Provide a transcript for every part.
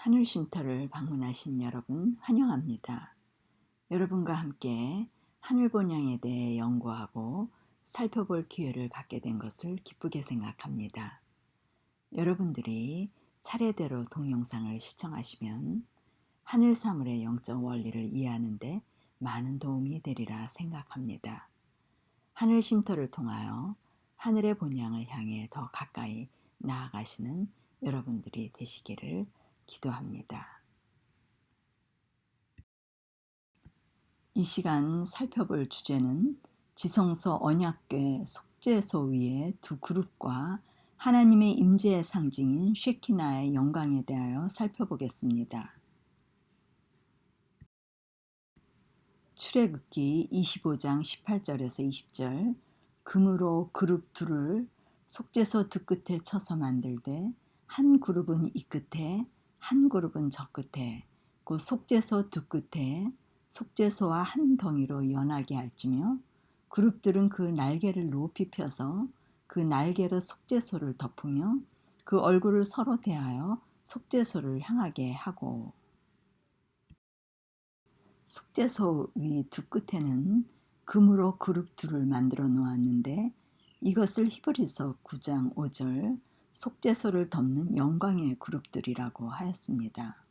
하늘 쉼터를 방문하신 여러분 환영합니다. 여러분과 함께 하늘 본향에 대해 연구하고 살펴볼 기회를 갖게 된 것을 기쁘게 생각합니다. 여러분들이 차례대로 동영상을 시청하시면 하늘 사물의 영적 원리를 이해하는 데 많은 도움이 되리라 생각합니다. 하늘 쉼터를 통하여 하늘의 본향을 향해 더 가까이 나아가시는 여러분들이 되시기를 기도합니다. 이 시간 살펴볼 주제는 지성소 언약궤 속죄소 위의 두 그룹과 하나님의 임재의 상징인 쉐키나의 영광에 대하여 살펴보겠습니다. 출애굽기 25장 18절에서 20절 금으로 그룹 둘을 속죄소 두 끝에 쳐서 만들되 한 그룹은 이 끝에 한 그룹은 저 끝에 그 속죄소 두 끝에 속죄소와 한 덩이로 연하게 할지며 그룹들은 그 날개를 높이 펴서 그 날개로 속죄소를 덮으며 그 얼굴을 서로 대하여 속죄소를 향하게 하고 속죄소 위 두 끝에는 금으로 그룹 둘을 만들어 놓았는데 이것을 히브리서 9장 5절 속죄소를 덮는 영광의 그룹들이라고 하였습니다.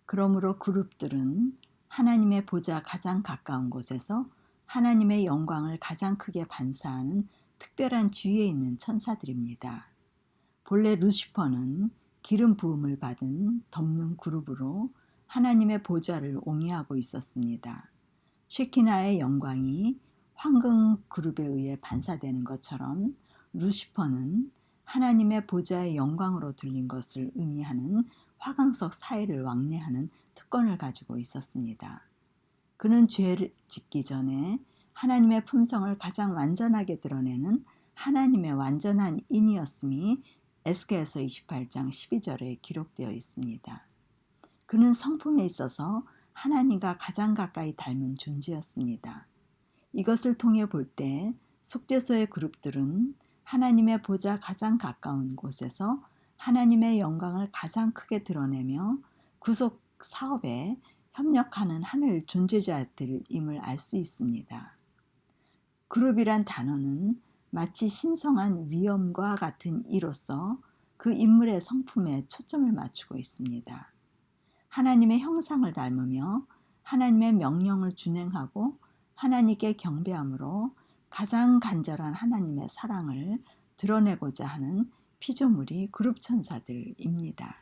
그러므로 그룹들은 하나님의 보좌 가장 가까운 곳에서 하나님의 영광을 가장 크게 반사하는 특별한 주위에 있는 천사들입니다. 본래 루시퍼는 기름 부음을 받은 덮는 그룹으로 하나님의 보좌를 옹이하고 있었습니다. 쉐키나의 영광이 황금 그룹에 의해 반사되는 것처럼 루시퍼는 하나님의 보좌의 영광으로 들린 것을 의미하는 화강석 사이를 왕래하는 특권을 가지고 있었습니다. 그는 죄를 짓기 전에 하나님의 품성을 가장 완전하게 드러내는 하나님의 완전한 인이었음이 에스겔서 28장 12절에 기록되어 있습니다. 그는 성품에 있어서 하나님과 가장 가까이 닮은 존재였습니다. 이것을 통해 볼 때 속죄소의 그룹들은 하나님의 보좌 가장 가까운 곳에서 하나님의 영광을 가장 크게 드러내며 구속 사업에 협력하는 하늘 존재자들임을 알 수 있습니다. 그룹이란 단어는 마치 신성한 위엄과 같은 이로써 그 인물의 성품에 초점을 맞추고 있습니다. 하나님의 형상을 닮으며 하나님의 명령을 준행하고 하나님께 경배함으로 가장 간절한 하나님의 사랑을 드러내고자 하는 피조물이 그룹 천사들입니다.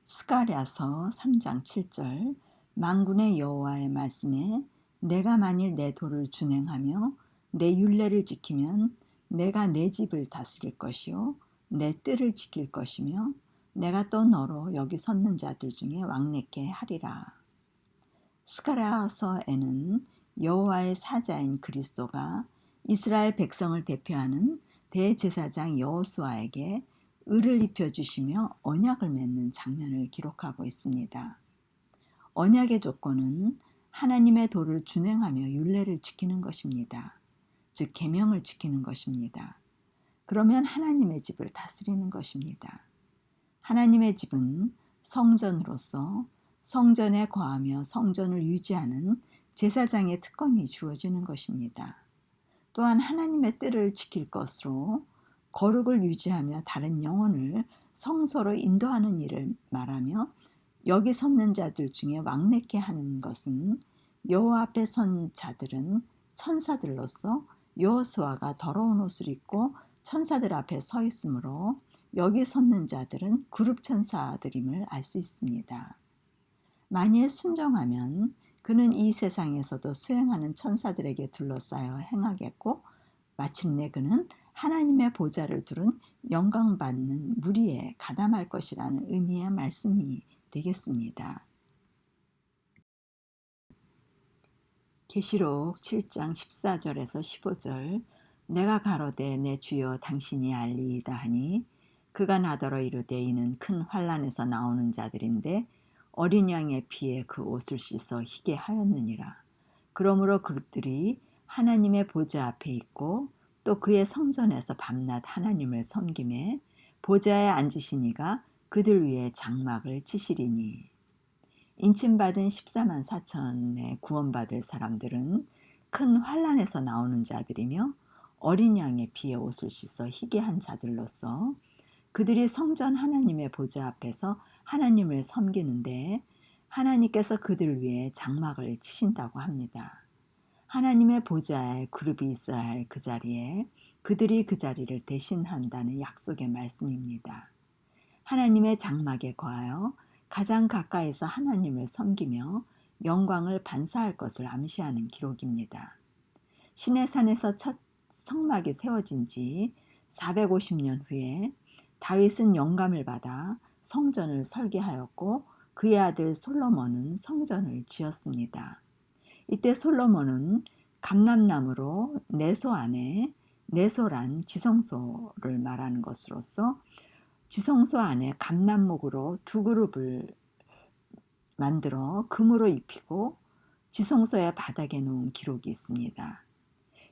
스가랴서 3장 7절 만군의 여호와의 말씀에 내가 만일 내 도를 준행하며 내 율례를 지키면 내가 내 집을 다스릴 것이요 내 뜰을 지킬 것이며 내가 또 너로 여기 섰는 자들 중에 왕래케 하리라. 스가랴서에는 여호와의 사자인 그리스도가 이스라엘 백성을 대표하는 대제사장 여호수아에게 의를 입혀주시며 언약을 맺는 장면을 기록하고 있습니다. 언약의 조건은 하나님의 도를 준행하며 율례를 지키는 것입니다. 즉 계명을 지키는 것입니다. 그러면 하나님의 집을 다스리는 것입니다. 하나님의 집은 성전으로서 성전에 거하며 성전을 유지하는 제사장의 특권이 주어지는 것입니다. 또한 하나님의 뜰을 지킬 것으로 거룩을 유지하며 다른 영혼을 성소로 인도하는 일을 말하며 여기 섰는 자들 중에 왕래케 하는 것은 여호와 앞에 선 자들은 천사들로서 여호수아가 더러운 옷을 입고 천사들 앞에 서 있으므로 여기 섰는 자들은 그룹 천사들임을 알 수 있습니다. 만일 순종하면 그는 이 세상에서도 수행하는 천사들에게 둘러싸여 행하겠고 마침내 그는 하나님의 보좌를 두른 영광받는 무리에 가담할 것이라는 의미의 말씀이 되겠습니다. 계시록 7장 14절에서 15절 내가 가로되 내 주여 당신이 알리이다 하니 그가 나더러 이르되 이는 큰 환난에서 나오는 자들인데 어린 양의 피에 그 옷을 씻어 희게 하였느니라. 그러므로 그들이 하나님의 보좌 앞에 있고 또 그의 성전에서 밤낮 하나님을 섬기매 보좌에 앉으신 이가 그들 위에 장막을 치시리니. 인침받은 14만 4천의 구원받을 사람들은 큰 환난에서 나오는 자들이며 어린 양의 피에 옷을 씻어 희게 한 자들로서 그들이 성전 하나님의 보좌 앞에서 하나님을 섬기는데 하나님께서 그들 위에 장막을 치신다고 합니다. 하나님의 보좌에 그룹이 있어야 할 그 자리에 그들이 그 자리를 대신한다는 약속의 말씀입니다. 하나님의 장막에 거하여 가장 가까이서 하나님을 섬기며 영광을 반사할 것을 암시하는 기록입니다. 시내산에서 첫 성막이 세워진 지 450년 후에 다윗은 영감을 받아 성전을 설계하였고 그의 아들 솔로몬은 성전을 지었습니다. 이때 솔로몬은 감람나무로 내소 안에, 내소란 지성소를 말하는 것으로서 지성소 안에 감람목으로 두 그룹을 만들어 금으로 입히고 지성소의 바닥에 놓은 기록이 있습니다.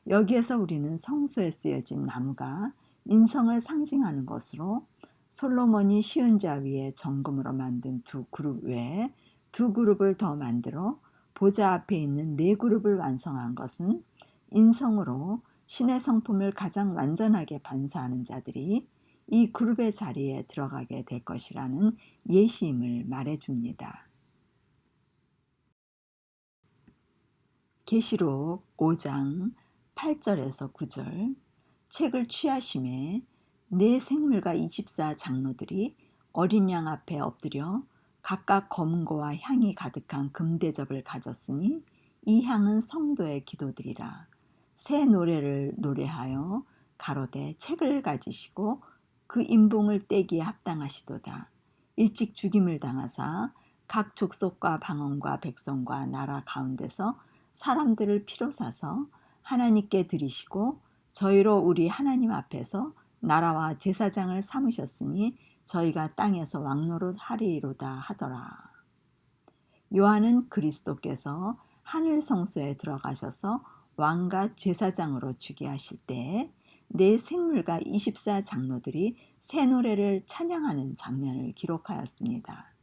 여기에서 우리는 성소에 쓰여진 나무가 인성을 상징하는 것으로 솔로몬이 시은자 위에 정금으로 만든 두 그룹 외에 두 그룹을 더 만들어 보좌 앞에 있는 네 그룹을 완성한 것은 인성으로 신의 성품을 가장 완전하게 반사하는 자들이 이 그룹의 자리에 들어가게 될 것이라는 예시임을 말해줍니다. 계시록 5장 8절에서 9절 책을 취하심에 네 생물과 24 장로들이 어린 양 앞에 엎드려 각각 검은고와 향이 가득한 금대접을 가졌으니 이 향은 성도의 기도들이라. 새 노래를 노래하여 가로되 책을 가지시고 그 인봉을 떼기에 합당하시도다. 일찍 죽임을 당하사 각 족속과 방언과 백성과 나라 가운데서 사람들을 피로 사서 하나님께 드리시고 저희로 우리 하나님 앞에서 나라와 제사장을 삼으셨으니 저희가 땅에서 왕노릇 하리로다 하더라. 요한은 그리스도께서 하늘 성소에 들어가셔서 왕과 제사장으로 주게 하실 때에 네 생물과 24 장로들이 새 노래를 찬양하는 장면을 기록하였습니다.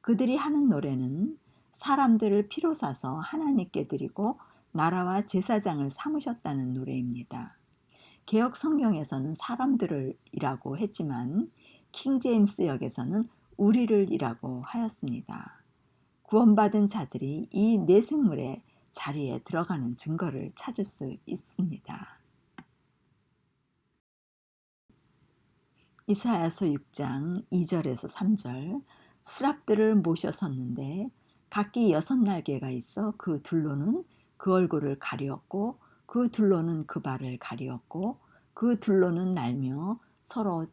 그들이 하는 노래는 사람들을 피로 사서 하나님께 드리고 나라와 제사장을 삼으셨다는 노래입니다. 개역 성경에서는 사람들을 이라고 했지만 킹제임스 역에서는 우리를 이라고 하였습니다. 구원받은 자들이 이 네 생물의 자리에 들어가는 증거를 찾을 수 있습니다. 이사야서 6장 2절에서 3절 스랍들을 모셔 섰는데 각기 6날개가 있어 그 둘로는 그 얼굴을 가리었고 그 둘로는 그 발을 가리었고 그 둘로는 날며 서로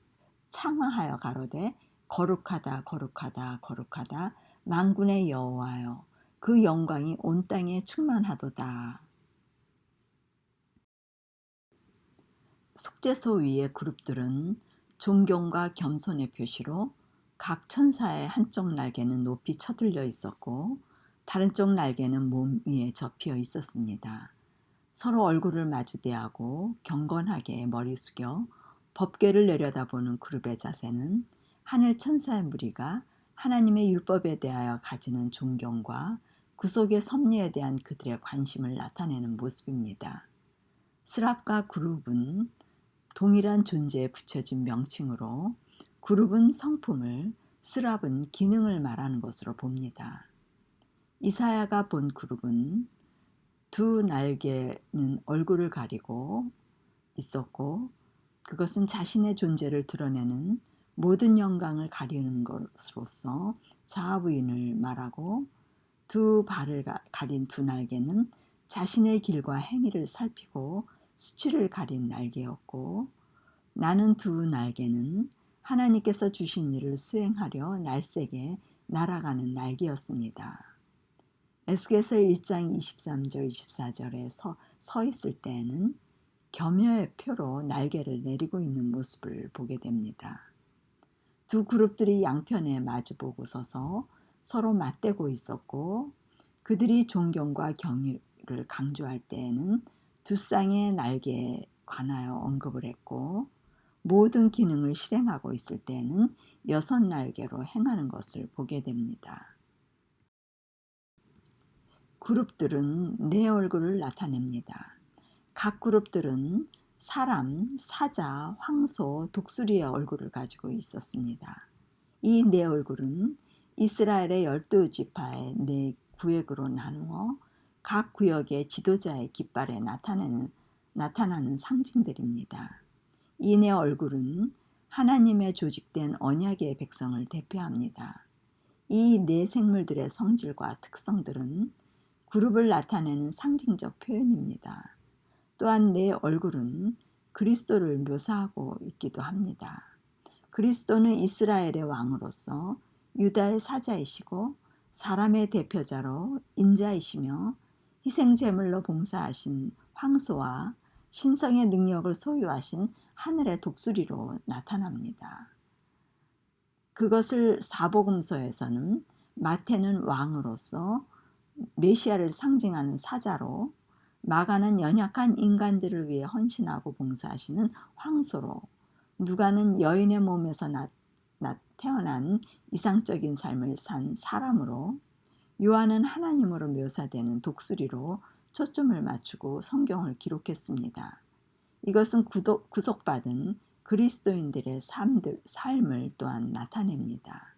창화하여 가로되 거룩하다 거룩하다 거룩하다 만군의 여호와여 그 영광이 온 땅에 충만하도다. 속죄소 위의 그룹들은 존경과 겸손의 표시로 각 천사의 한쪽 날개는 높이 쳐들려 있었고 다른 쪽 날개는 몸 위에 접혀 있었습니다. 서로 얼굴을 마주대하고 경건하게 머리 숙여 법궤를 내려다보는 그룹의 자세는 하늘 천사의 무리가 하나님의 율법에 대하여 가지는 존경과 구속의 섭리에 대한 그들의 관심을 나타내는 모습입니다. 스랍과 그룹은 동일한 존재에 붙여진 명칭으로 그룹은 성품을, 스랍은 기능을 말하는 것으로 봅니다. 이사야가 본 그룹은 두 날개는 얼굴을 가리고 있었고 그것은 자신의 존재를 드러내는 모든 영광을 가리는 것으로서 자아부인을 말하고 두 발을 가린 두 날개는 자신의 길과 행위를 살피고 수치를 가린 날개였고 나는 두 날개는 하나님께서 주신 일을 수행하려 날쌔게 날아가는 날개였습니다. 에스겔서 1장 23절 24절에 서 있을 때에는 겸허의 표로 날개를 내리고 있는 모습을 보게 됩니다. 두 그룹들이 양편에 마주보고 서서 서로 맞대고 있었고 그들이 존경과 경의를 강조할 때에는 두 쌍의 날개에 관하여 언급을 했고 모든 기능을 실행하고 있을 때에는 6 날개로 행하는 것을 보게 됩니다. 그룹들은 네 얼굴을 나타냅니다. 각 그룹들은 사람, 사자, 황소, 독수리의 얼굴을 가지고 있었습니다. 이 네 얼굴은 이스라엘의 12지파의 네 구역으로 나누어 각 구역의 지도자의 깃발에 나타나는 상징들입니다. 이 네 얼굴은 하나님의 조직된 언약의 백성을 대표합니다. 이 네 생물들의 성질과 특성들은 그룹을 나타내는 상징적 표현입니다. 또한 네 얼굴은 그리스도를 묘사하고 있기도 합니다. 그리스도는 이스라엘의 왕으로서 유다의 사자이시고 사람의 대표자로 인자이시며 희생제물로 봉사하신 황소와 신성의 능력을 소유하신 하늘의 독수리로 나타납니다. 그것을 사복음서에서는 마태는 왕으로서 메시아를 상징하는 사자로, 마가는 연약한 인간들을 위해 헌신하고 봉사하시는 황소로, 누가는 여인의 몸에서 태어난 이상적인 삶을 산 사람으로, 요한은 하나님으로 묘사되는 독수리로 초점을 맞추고 성경을 기록했습니다. 이것은 구속받은 그리스도인들의 삶을 또한 나타냅니다.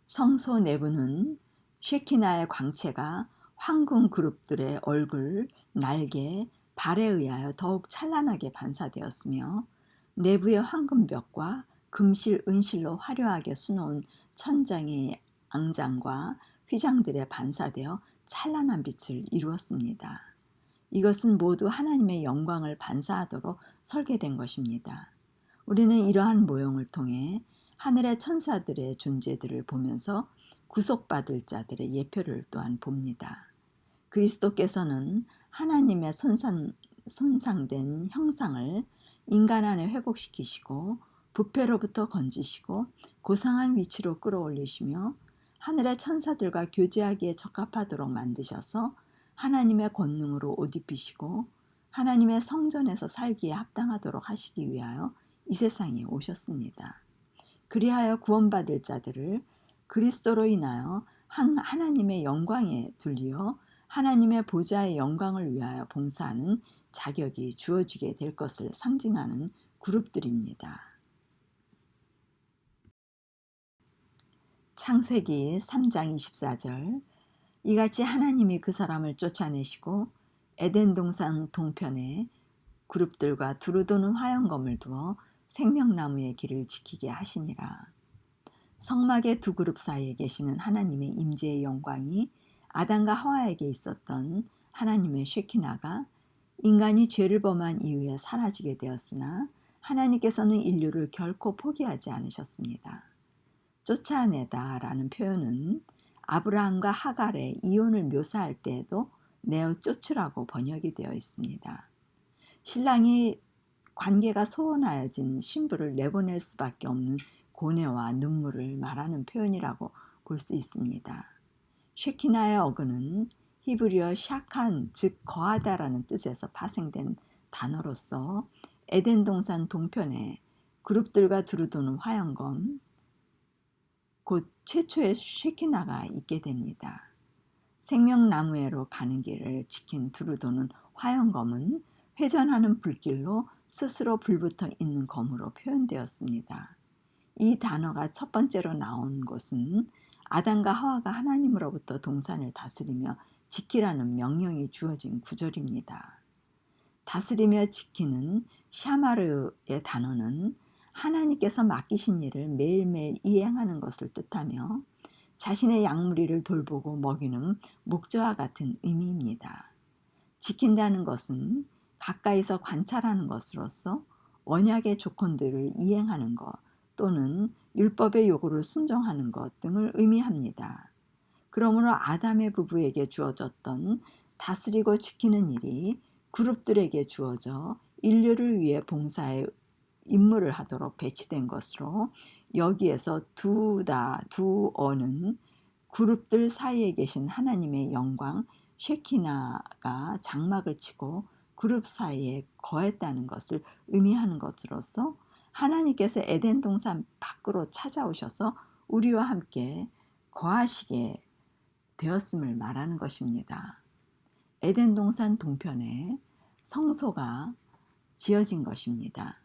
성소 내부는 쉐키나의 광채가 황금 그룹들의 얼굴, 날개, 발에 의하여 더욱 찬란하게 반사되었으며 내부의 황금벽과 금실, 은실로 화려하게 수놓은 천장의 앙장과 휘장들에 반사되어 찬란한 빛을 이루었습니다. 이것은 모두 하나님의 영광을 반사하도록 설계된 것입니다. 우리는 이러한 모형을 통해 하늘의 천사들의 존재들을 보면서 구속받을 자들의 예표를 또한 봅니다. 그리스도께서는 하나님의 손상된 형상을 인간 안에 회복시키시고 부패로부터 건지시고 고상한 위치로 끌어올리시며 하늘의 천사들과 교제하기에 적합하도록 만드셔서 하나님의 권능으로 옷 입히시고 하나님의 성전에서 살기에 합당하도록 하시기 위하여 이 세상에 오셨습니다. 그리하여 구원받을 자들을 그리스도로 인하여 하나님의 영광에 둘리어 하나님의 보좌의 영광을 위하여 봉사하는 자격이 주어지게 될 것을 상징하는 그룹들입니다. 창세기 3장 24절, 이같이 하나님이 그 사람을 쫓아내시고 에덴 동산 동편에 그룹들과 두루 도는 화영검을 두어 생명나무의 길을 지키게 하시니라. 성막의 두 그룹 사이에 계시는 하나님의 임재의 영광이 아담과 하와에게 있었던 하나님의 쉐키나가 인간이 죄를 범한 이후에 사라지게 되었으나 하나님께서는 인류를 결코 포기하지 않으셨습니다. 쫓아내다라는 표현은 아브라함과 하갈의 이혼을 묘사할 때에도 내어 쫓으라고 번역이 되어 있습니다. 신랑이 관계가 소원하여진 신부를 내보낼 수밖에 없는 고뇌와 눈물을 말하는 표현이라고 볼 수 있습니다. 쉐키나의 어근은 히브리어 샤칸, 즉 거하다라는 뜻에서 파생된 단어로서 에덴 동산 동편에 그룹들과 두루 도는 화영검, 곧 최초의 쉐키나가 있게 됩니다. 생명나무에로 가는 길을 지킨 두루 도는 화영검은 회전하는 불길로 스스로 불붙어 있는 검으로 표현되었습니다. 이 단어가 첫 번째로 나온 것은 아담과 하와가 하나님으로부터 동산을 다스리며 지키라는 명령이 주어진 구절입니다. 다스리며 지키는 샤마르의 단어는 하나님께서 맡기신 일을 매일매일 이행하는 것을 뜻하며 자신의 양무리를 돌보고 먹이는 목자와 같은 의미입니다. 지킨다는 것은 가까이서 관찰하는 것으로서 언약의 조건들을 이행하는 것 또는 율법의 요구를 순종하는 것 등을 의미합니다. 그러므로 아담의 부부에게 주어졌던 다스리고 지키는 일이 그룹들에게 주어져 인류를 위해 봉사의 임무를 하도록 배치된 것으로 여기에서 두어는 그룹들 사이에 계신 하나님의 영광 쉐키나가 장막을 치고 그룹 사이에 거했다는 것을 의미하는 것으로서 하나님께서 에덴 동산 밖으로 찾아오셔서 우리와 함께 거하시게 되었음을 말하는 것입니다. 에덴 동산 동편에 성소가 지어진 것입니다.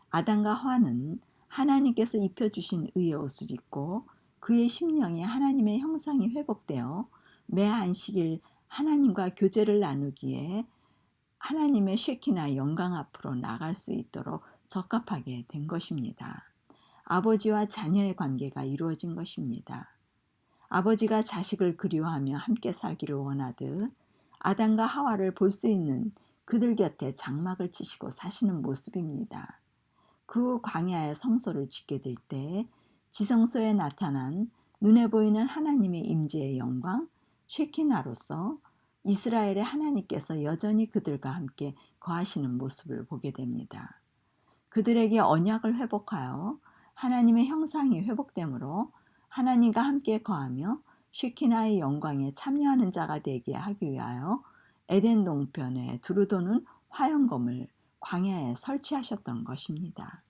아담과 하와는 하나님께서 입혀주신 의의 옷을 입고 그의 심령이 하나님의 형상이 회복되어 매 안식일 하나님과 교제를 나누기에 하나님의 쉐키나 영광 앞으로 나갈 수 있도록 적합하게 된 것입니다. 아버지와 자녀의 관계가 이루어진 것입니다. 아버지가 자식을 그리워하며 함께 살기를 원하듯 아담과 하와를 볼 수 있는 그들 곁에 장막을 치시고 사시는 모습입니다. 그 광야의 성소를 짓게 될 때 지성소에 나타난 눈에 보이는 하나님의 임재의 영광 쉐키나로서 이스라엘의 하나님께서 여전히 그들과 함께 거하시는 모습을 보게 됩니다. 그들에게 언약을 회복하여 하나님의 형상이 회복되므로 하나님과 함께 거하며 쉐키나의 영광에 참여하는 자가 되게 하기 위하여 에덴 동편에 두루 도는 화영검을 광야에 설치하셨던 것입니다.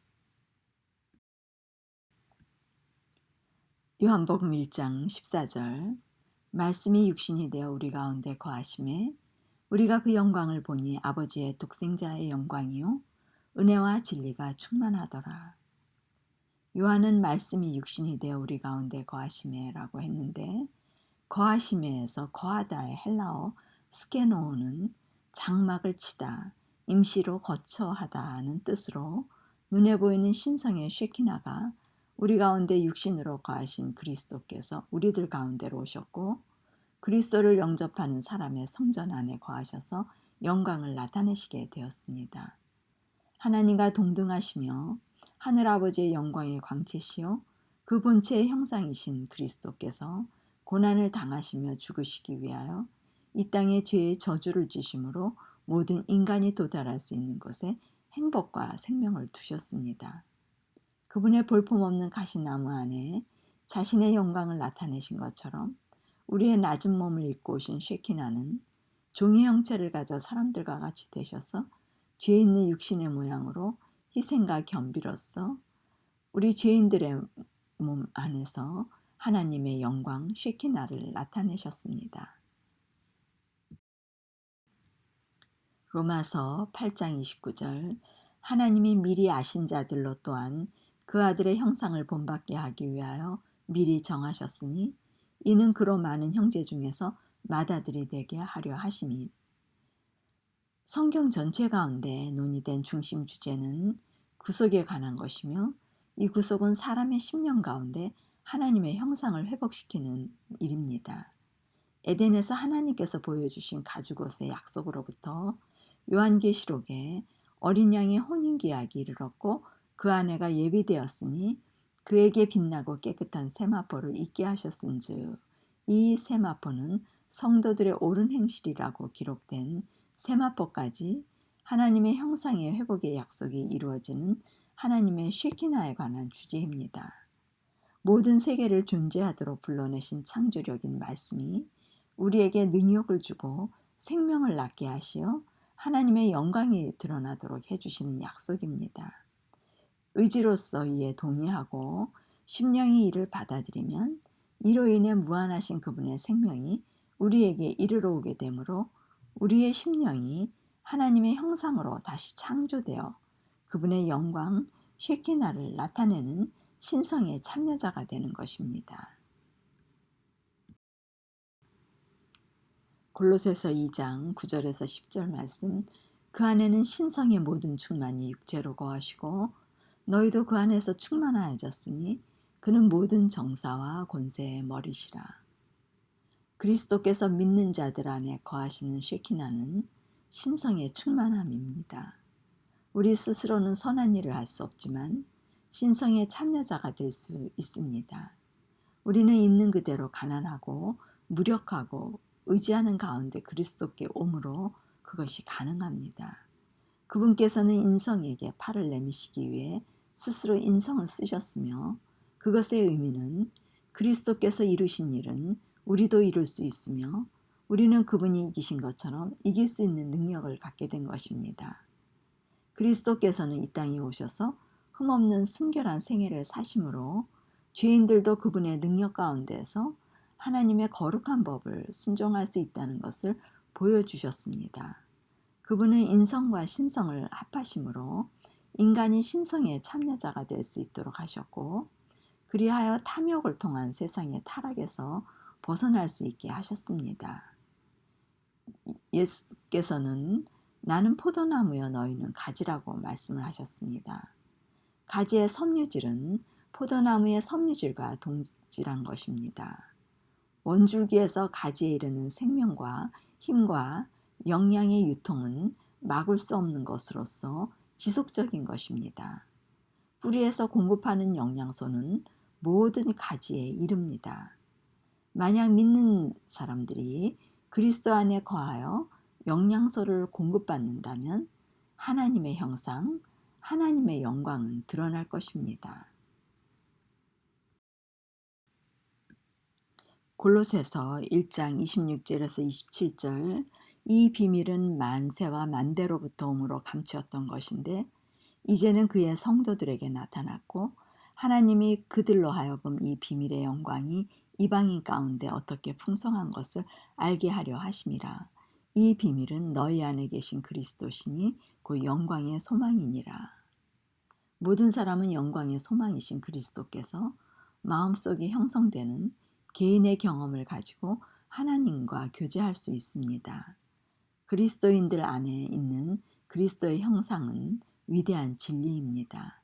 요한복음 1장 14절 말씀이 육신이 되어 우리 가운데 거하심에 우리가 그 영광을 보니 아버지의 독생자의 영광이요 은혜와 진리가 충만하더라. 요한은 말씀이 육신이 되어 우리 가운데 거하심에 라고 했는데 거하심에에서 거하다의 헬라어 스케노는 장막을 치다, 임시로 거처하다는 뜻으로 눈에 보이는 신성의 쉐키나가 우리 가운데 육신으로 거하신 그리스도께서 우리들 가운데로 오셨고 그리스도를 영접하는 사람의 성전 안에 거하셔서 영광을 나타내시게 되었습니다. 하나님과 동등하시며 하늘아버지의 영광의 광채시요 그 본체의 형상이신 그리스도께서 고난을 당하시며 죽으시기 위하여 이 땅에 죄의 저주를 지심으로 모든 인간이 도달할 수 있는 곳에 행복과 생명을 두셨습니다. 그분의 볼품없는 가시나무 안에 자신의 영광을 나타내신 것처럼 우리의 낮은 몸을 입고 오신 쉐키나는 종의 형체를 가져 사람들과 같이 되셔서 죄 있는 육신의 모양으로 희생과 겸비로써 우리 죄인들의 몸 안에서 하나님의 영광 쉐키나를 나타내셨습니다. 로마서 8장 29절 하나님이 미리 아신 자들로 또한 그 아들의 형상을 본받게 하기 위하여 미리 정하셨으니 이는 그로 많은 형제 중에서 맏아들이 되게 하려 하심이. 성경 전체 가운데 논의된 중심 주제는 구속에 관한 것이며 이 구속은 사람의 심령 가운데 하나님의 형상을 회복시키는 일입니다. 에덴에서 하나님께서 보여주신 가죽옷의 약속으로부터 요한계시록에 어린 양의 혼인계약이 이르렀고 그 아내가 예비되었으니 그에게 빛나고 깨끗한 세마포를 입게 하셨은즉 이 세마포는 성도들의 옳은 행실이라고 기록된 세마포까지 하나님의 형상의 회복의 약속이 이루어지는 하나님의 쉐키나에 관한 주제입니다. 모든 세계를 존재하도록 불러내신 창조력인 말씀이 우리에게 능력을 주고 생명을 낳게 하시어 하나님의 영광이 드러나도록 해주시는 약속입니다. 의지로서 이에 동의하고 심령이 이를 받아들이면 이로 인해 무한하신 그분의 생명이 우리에게 이르러 오게 되므로 우리의 심령이 하나님의 형상으로 다시 창조되어 그분의 영광 쉐키나를 나타내는 신성의 참여자가 되는 것입니다. 골로새서 2장 9절에서 10절 말씀 그 안에는 신성의 모든 충만이 육체로 거하시고 너희도 그 안에서 충만하여졌으니 그는 모든 정사와 권세의 머리시라. 그리스도께서 믿는 자들 안에 거하시는 쉐키나는 신성의 충만함입니다. 우리 스스로는 선한 일을 할 수 없지만 신성의 참여자가 될 수 있습니다. 우리는 있는 그대로 가난하고 무력하고 의지하는 가운데 그리스도께 옴으로 그것이 가능합니다. 그분께서는 인성에게 팔을 내미시기 위해 스스로 인성을 쓰셨으며 그것의 의미는 그리스도께서 이루신 일은 우리도 이룰 수 있으며 우리는 그분이 이기신 것처럼 이길 수 있는 능력을 갖게 된 것입니다. 그리스도께서는 이 땅에 오셔서 흠없는 순결한 생애를 사심으로 죄인들도 그분의 능력 가운데서 하나님의 거룩한 법을 순종할 수 있다는 것을 보여주셨습니다. 그분은 인성과 신성을 합하심으로 인간이 신성의 참여자가 될 수 있도록 하셨고, 그리하여 탐욕을 통한 세상의 타락에서 벗어날 수 있게 하셨습니다. 예수께서는 나는 포도나무여 너희는 가지라고 말씀을 하셨습니다. 가지의 섬유질은 포도나무의 섬유질과 동질한 것입니다. 원줄기에서 가지에 이르는 생명과 힘과 영양의 유통은 막을 수 없는 것으로서 지속적인 것입니다. 뿌리에서 공급하는 영양소는 모든 가지에 이릅니다. 만약 믿는 사람들이 그리스도 안에 거하여 영양소를 공급받는다면 하나님의 형상, 하나님의 영광은 드러날 것입니다. 골로새서 1장 26절에서 27절, 이 비밀은 만세와 만대로부터 오므로 감추었던 것인데 이제는 그의 성도들에게 나타났고 하나님이 그들로 하여금 이 비밀의 영광이 이방인 가운데 어떻게 풍성한 것을 알게 하려 하심이라. 이 비밀은 너희 안에 계신 그리스도시니 그 영광의 소망이니라. 모든 사람은 영광의 소망이신 그리스도께서 마음속에 형성되는 개인의 경험을 가지고 하나님과 교제할 수 있습니다. 그리스도인들 안에 있는 그리스도의 형상은 위대한 진리입니다.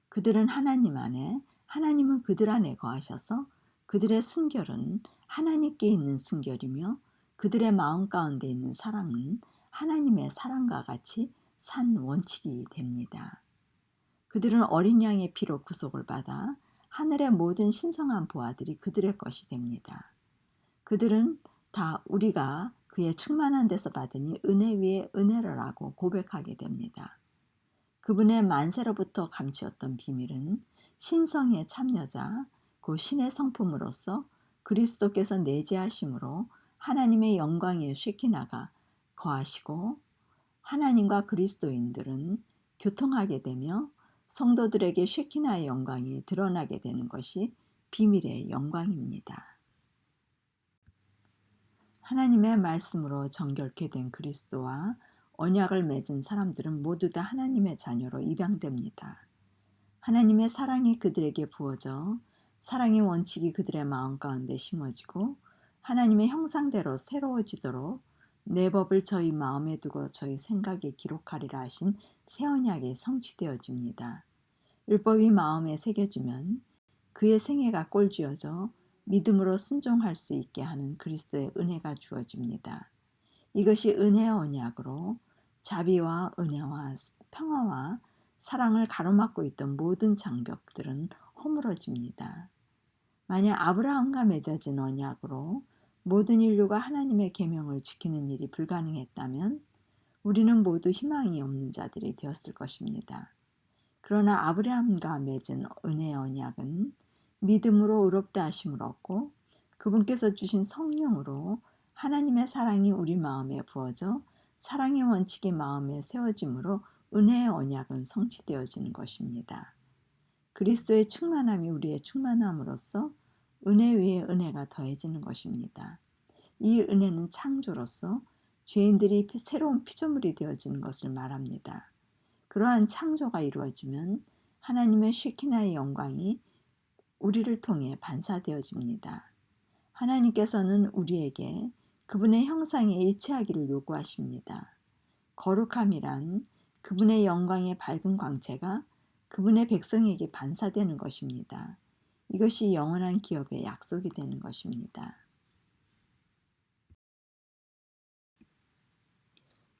그들은 하나님 안에, 하나님은 그들 안에 거하셔서 그들의 순결은 하나님께 있는 순결이며 그들의 마음 가운데 있는 사랑은 하나님의 사랑과 같이 산 원칙이 됩니다. 그들은 어린 양의 피로 구속을 받아 하늘의 모든 신성한 보아들이 그들의 것이 됩니다. 그들은 다 우리가 그의 충만한 데서 받으니 은혜 위에 은혜라고 고백하게 됩니다. 그분의 만세로부터 감추었던 비밀은 신성의 참여자, 그 신의 성품으로서 그리스도께서 내재하심으로 하나님의 영광의 쉐키나가 거하시고 하나님과 그리스도인들은 교통하게 되며 성도들에게 쉐키나의 영광이 드러나게 되는 것이 비밀의 영광입니다. 하나님의 말씀으로 정결케 된 그리스도와 언약을 맺은 사람들은 모두 다 하나님의 자녀로 입양됩니다. 하나님의 사랑이 그들에게 부어져 사랑의 원칙이 그들의 마음 가운데 심어지고 하나님의 형상대로 새로워지도록 내 법을 저희 마음에 두고 저희 생각에 기록하리라 하신 새 언약이 성취되어집니다. 율법이 마음에 새겨지면 그의 생애가 꼴쥐어져 믿음으로 순종할 수 있게 하는 그리스도의 은혜가 주어집니다. 이것이 은혜의 언약으로 자비와 은혜와 평화와 사랑을 가로막고 있던 모든 장벽들은 허물어집니다. 만약 아브라함과 맺어진 언약으로 모든 인류가 하나님의 계명을 지키는 일이 불가능했다면 우리는 모두 희망이 없는 자들이 되었을 것입니다. 그러나 아브라함과 맺은 은혜의 언약은 믿음으로 의롭다 하심을 얻고 그분께서 주신 성령으로 하나님의 사랑이 우리 마음에 부어져 사랑의 원칙이 마음에 세워짐으로 은혜의 언약은 성취되어지는 것입니다. 그리스도의 충만함이 우리의 충만함으로써 은혜 위에 은혜가 더해지는 것입니다. 이 은혜는 창조로서 죄인들이 새로운 피조물이 되어지는 것을 말합니다. 그러한 창조가 이루어지면 하나님의 쉐키나의 영광이 우리를 통해 반사되어집니다. 하나님께서는 우리에게 그분의 형상에 일치하기를 요구하십니다. 거룩함이란 그분의 영광의 밝은 광채가 그분의 백성에게 반사되는 것입니다. 이것이 영원한 기업의 약속이 되는 것입니다.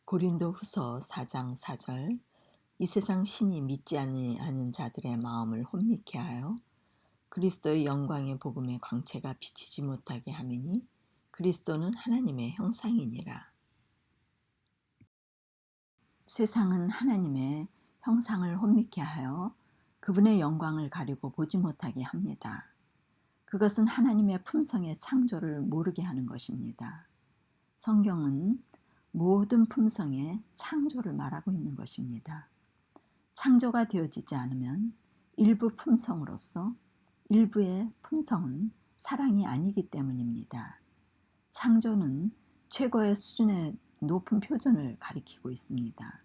고린도후서 4장 4절, 이 세상 신이 믿지 아니하는 자들의 마음을 혼미케 하여 그리스도의 영광의 복음의 광채가 비치지 못하게 하매니 그리스도는 하나님의 형상이니라. 세상은 하나님의 형상을 혼미케 하여 그분의 영광을 가리고 보지 못하게 합니다. 그것은 하나님의 품성의 창조를 모르게 하는 것입니다. 성경은 모든 품성의 창조를 말하고 있는 것입니다. 창조가 되어지지 않으면 일부 품성으로서 일부의 품성은 사랑이 아니기 때문입니다. 창조는 최고의 수준의 높은 표준을 가리키고 있습니다.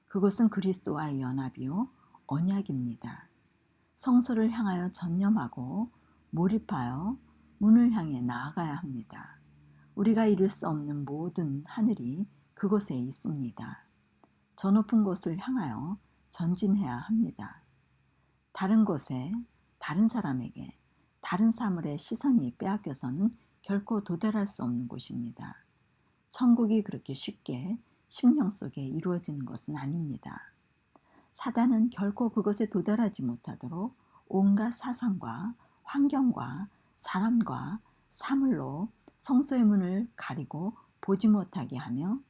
그것은 그리스도와의 연합이요 언약입니다. 성소를 향하여 전념하고 몰입하여 문을 향해 나아가야 합니다. 우리가 이룰 수 없는 모든 하늘이 그곳에 있습니다. 저 높은 곳을 향하여 전진해야 합니다. 다른 곳에, 다른 사람에게, 다른 사물의 시선이 빼앗겨서는 결코 도달할 수 없는 곳입니다. 천국이 그렇게 쉽게 심령 속에 이루어지는 것은 아닙니다. 사단은 결코 그것에 도달하지 못하도록 온갖 사상과 환경과 사람과 사물로 성소의 문을 가리고 보지 못하게 하며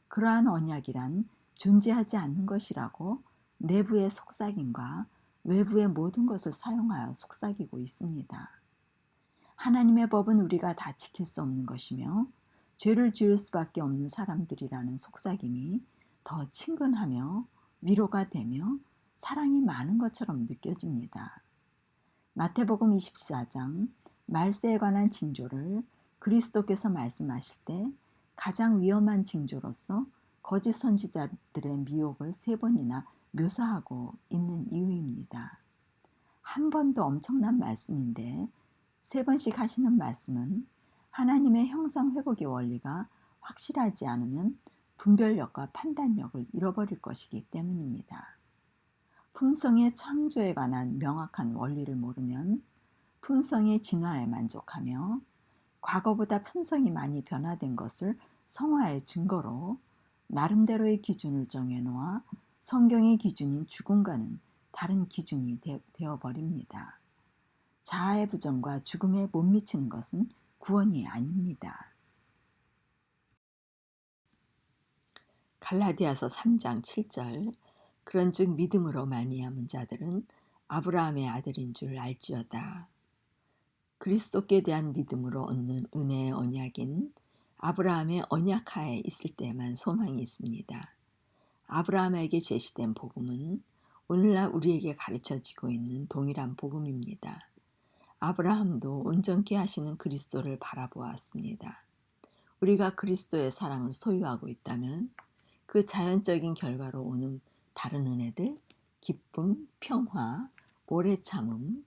그러한 언약이란 존재하지 않는 것이라고 내부의 속삭임과 외부의 모든 것을 사용하여 속삭이고 있습니다. 하나님의 법은 우리가 다 지킬 수 없는 것이며 죄를 지을 수밖에 없는 사람들이라는 속삭임이 더 친근하며 위로가 되며 사랑이 많은 것처럼 느껴집니다. 마태복음 24장 말세에 관한 징조를 그리스도께서 말씀하실 때 가장 위험한 징조로서 거짓 선지자들의 미혹을 3번이나 묘사하고 있는 이유입니다. 한 번도 엄청난 말씀인데 3번씩 하시는 말씀은 하나님의 형상 회복의 원리가 확실하지 않으면 분별력과 판단력을 잃어버릴 것이기 때문입니다. 품성의 창조에 관한 명확한 원리를 모르면 품성의 진화에 만족하며 과거보다 품성이 많이 변화된 것을 성화의 증거로 나름대로의 기준을 정해놓아 성경의 기준인 죽음과는 다른 기준이 되어버립니다. 자아의 부정과 죽음에 못 미치는 것은 구원이 아닙니다. 갈라디아서 3장 7절 그런즉 믿음으로 말미암은 자들은 아브라함의 아들인 줄 알지어다. 그리스도께 대한 믿음으로 얻는 은혜의 언약인 아브라함의 언약하에 있을 때만 소망이 있습니다. 아브라함에게 제시된 복음은 오늘날 우리에게 가르쳐지고 있는 동일한 복음입니다. 아브라함도 온전케 하시는 그리스도를 바라보았습니다. 우리가 그리스도의 사랑을 소유하고 있다면 그 자연적인 결과로 오는 다른 은혜들, 기쁨, 평화, 오래 참음,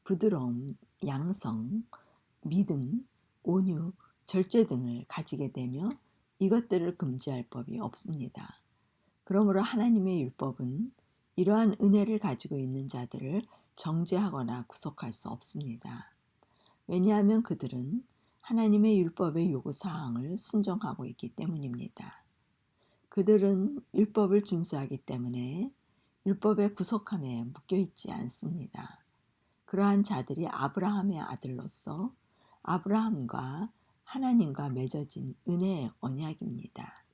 부드러움, 양성, 믿음, 온유, 절제 등을 가지게 되며 이것들을 금지할 법이 없습니다. 그러므로 하나님의 율법은 이러한 은혜를 가지고 있는 자들을 정죄하거나 구속할 수 없습니다. 왜냐하면 그들은 하나님의 율법의 요구사항을 순종하고 있기 때문입니다. 그들은 율법을 준수하기 때문에 율법의 구속함에 묶여있지 않습니다. 그러한 자들이 아브라함의 아들로서 아브라함과 하나님과 맺어진 은혜의 언약입니다.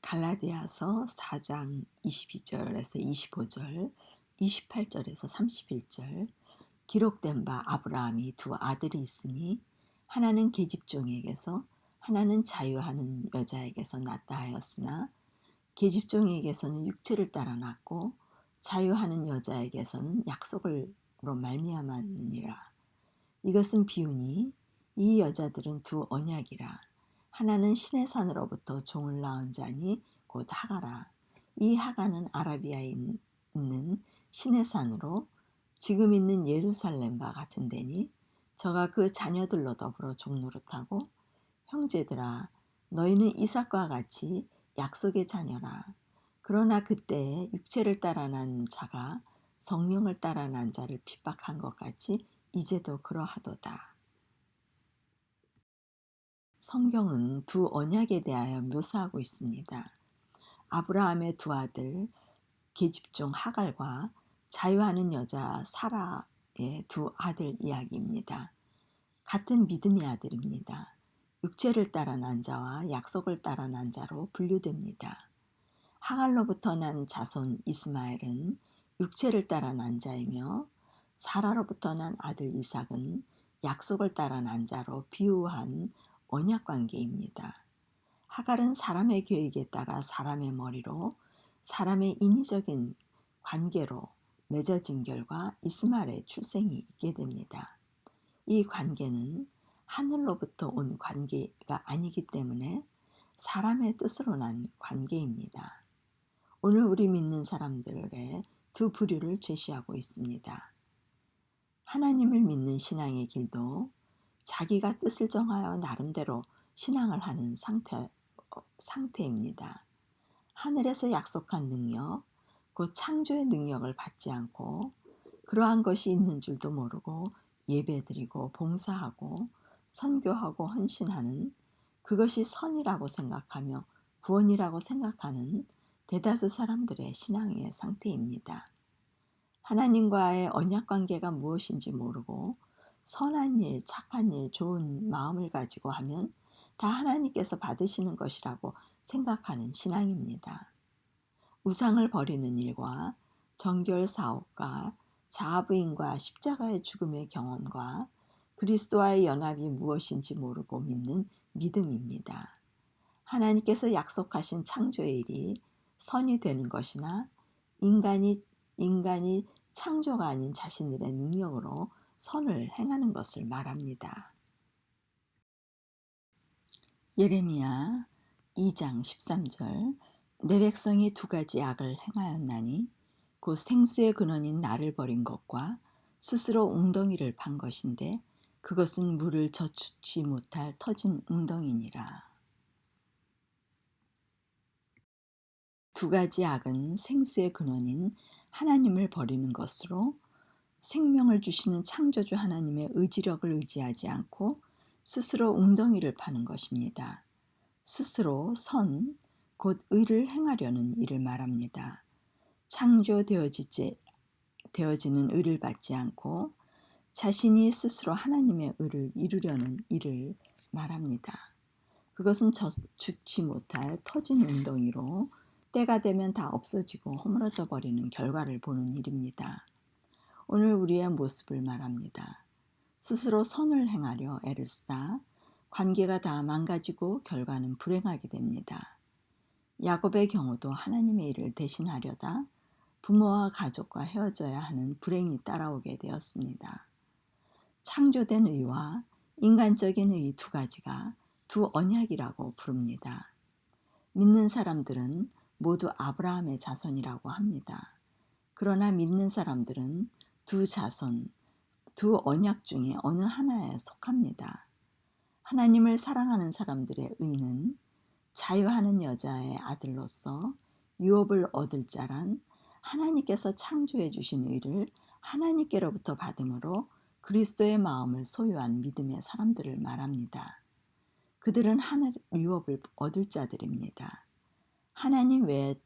갈라디아서 4장 22절에서 25절, 28절에서 31절 기록된 바 아브라함이 2 아들이 있으니 하나는 계집종에게서 하나는 자유하는 여자에게서 났다 하였으나 계집종에게서는 육체를 따라 났고 자유하는 여자에게서는 약속으로 말미암았느니라. 이것은 비유니 이 여자들은 2 언약이라. 하나는 신의 산으로부터 종을 낳은 자니 곧 하가라. 이 하가는 아라비아에 있는 신의 산으로 지금 있는 예루살렘과 같은 데니 저가 그 자녀들로 더불어 종노릇하고 형제들아 너희는 이삭과 같이 약속의 자녀라. 그러나 그때에 육체를 따라 난 자가 성령을 따라 난 자를 핍박한 것 같이 이제도 그러하도다. 성경은 2 언약에 대하여 묘사하고 있습니다. 아브라함의 2 아들 계집종 하갈과 자유하는 여자 사라의 2 아들 이야기입니다. 같은 믿음의 아들입니다. 육체를 따라 난 자와 약속을 따라 난 자로 분류됩니다. 하갈로부터 난 자손 이스마엘은 육체를 따라 난 자이며 사라로부터 난 아들 이삭은 약속을 따라 난 자로 비유한 언약관계입니다. 하갈은 사람의 계획에 따라 사람의 머리로 사람의 인위적인 관계로 맺어진 결과 이스마엘의 출생이 있게 됩니다. 이 관계는 하늘로부터 온 관계가 아니기 때문에 사람의 뜻으로 난 관계입니다. 오늘 우리 믿는 사람들의 두 부류를 제시하고 있습니다. 하나님을 믿는 신앙의 길도 자기가 뜻을 정하여 나름대로 신앙을 하는 상태입니다. 하늘에서 약속한 능력, 곧 창조의 능력을 받지 않고 그러한 것이 있는 줄도 모르고 예배드리고 봉사하고 선교하고 헌신하는, 그것이 선이라고 생각하며 구원이라고 생각하는 대다수 사람들의 신앙의 상태입니다. 하나님과의 언약관계가 무엇인지 모르고 선한 일, 착한 일, 좋은 마음을 가지고 하면 다 하나님께서 받으시는 것이라고 생각하는 신앙입니다. 우상을 버리는 일과 정결 사업과 자아부인과 십자가의 죽음의 경험과 그리스도와의 연합이 무엇인지 모르고 믿는 믿음입니다. 하나님께서 약속하신 창조의 일이 선이 되는 것이나 인간이 창조가 아닌 자신들의 능력으로 선을 행하는 것을 말합니다. 예레미야 2장 13절, 내 백성이 두 가지 악을 행하였나니 곧 생수의 근원인 나를 버린 것과 스스로 웅덩이를 판 것인데 그것은 물을 젖추지 못할 터진 웅덩이니라. 두 가지 악은 생수의 근원인 하나님을 버리는 것으로 생명을 주시는 창조주 하나님의 의지력을 의지하지 않고 스스로 웅덩이를 파는 것입니다. 스스로 선, 곧 의를 행하려는 일을 말합니다. 창조되어지는 의를 받지 않고 자신이 스스로 하나님의 의를 이루려는 일을 말합니다. 그것은 죽지 못할 터진 웅덩이로 때가 되면 다 없어지고 허물어져 버리는 결과를 보는 일입니다. 오늘 우리의 모습을 말합니다. 스스로 선을 행하려 애를 쓰다 관계가 다 망가지고 결과는 불행하게 됩니다. 야곱의 경우도 하나님의 일을 대신하려다 부모와 가족과 헤어져야 하는 불행이 따라오게 되었습니다. 창조된 의와 인간적인 의 두 가지가 두 언약이라고 부릅니다. 믿는 사람들은 모두 아브라함의 자손이라고 합니다. 그러나 믿는 사람들은 두 자손, 두 언약 중에 어느 하나에 속합니다. 하나님을 사랑하는 사람들의 의는 자유하는 여자의 아들로서 유업을 얻을 자란 하나님께서 창조해 주신 의를 하나님께로부터 받음으로 그리스도의 마음을 소유한 믿음의 사람들을 말합니다. 그들은 하늘 유업을 얻을 자들입니다. 하나님 외에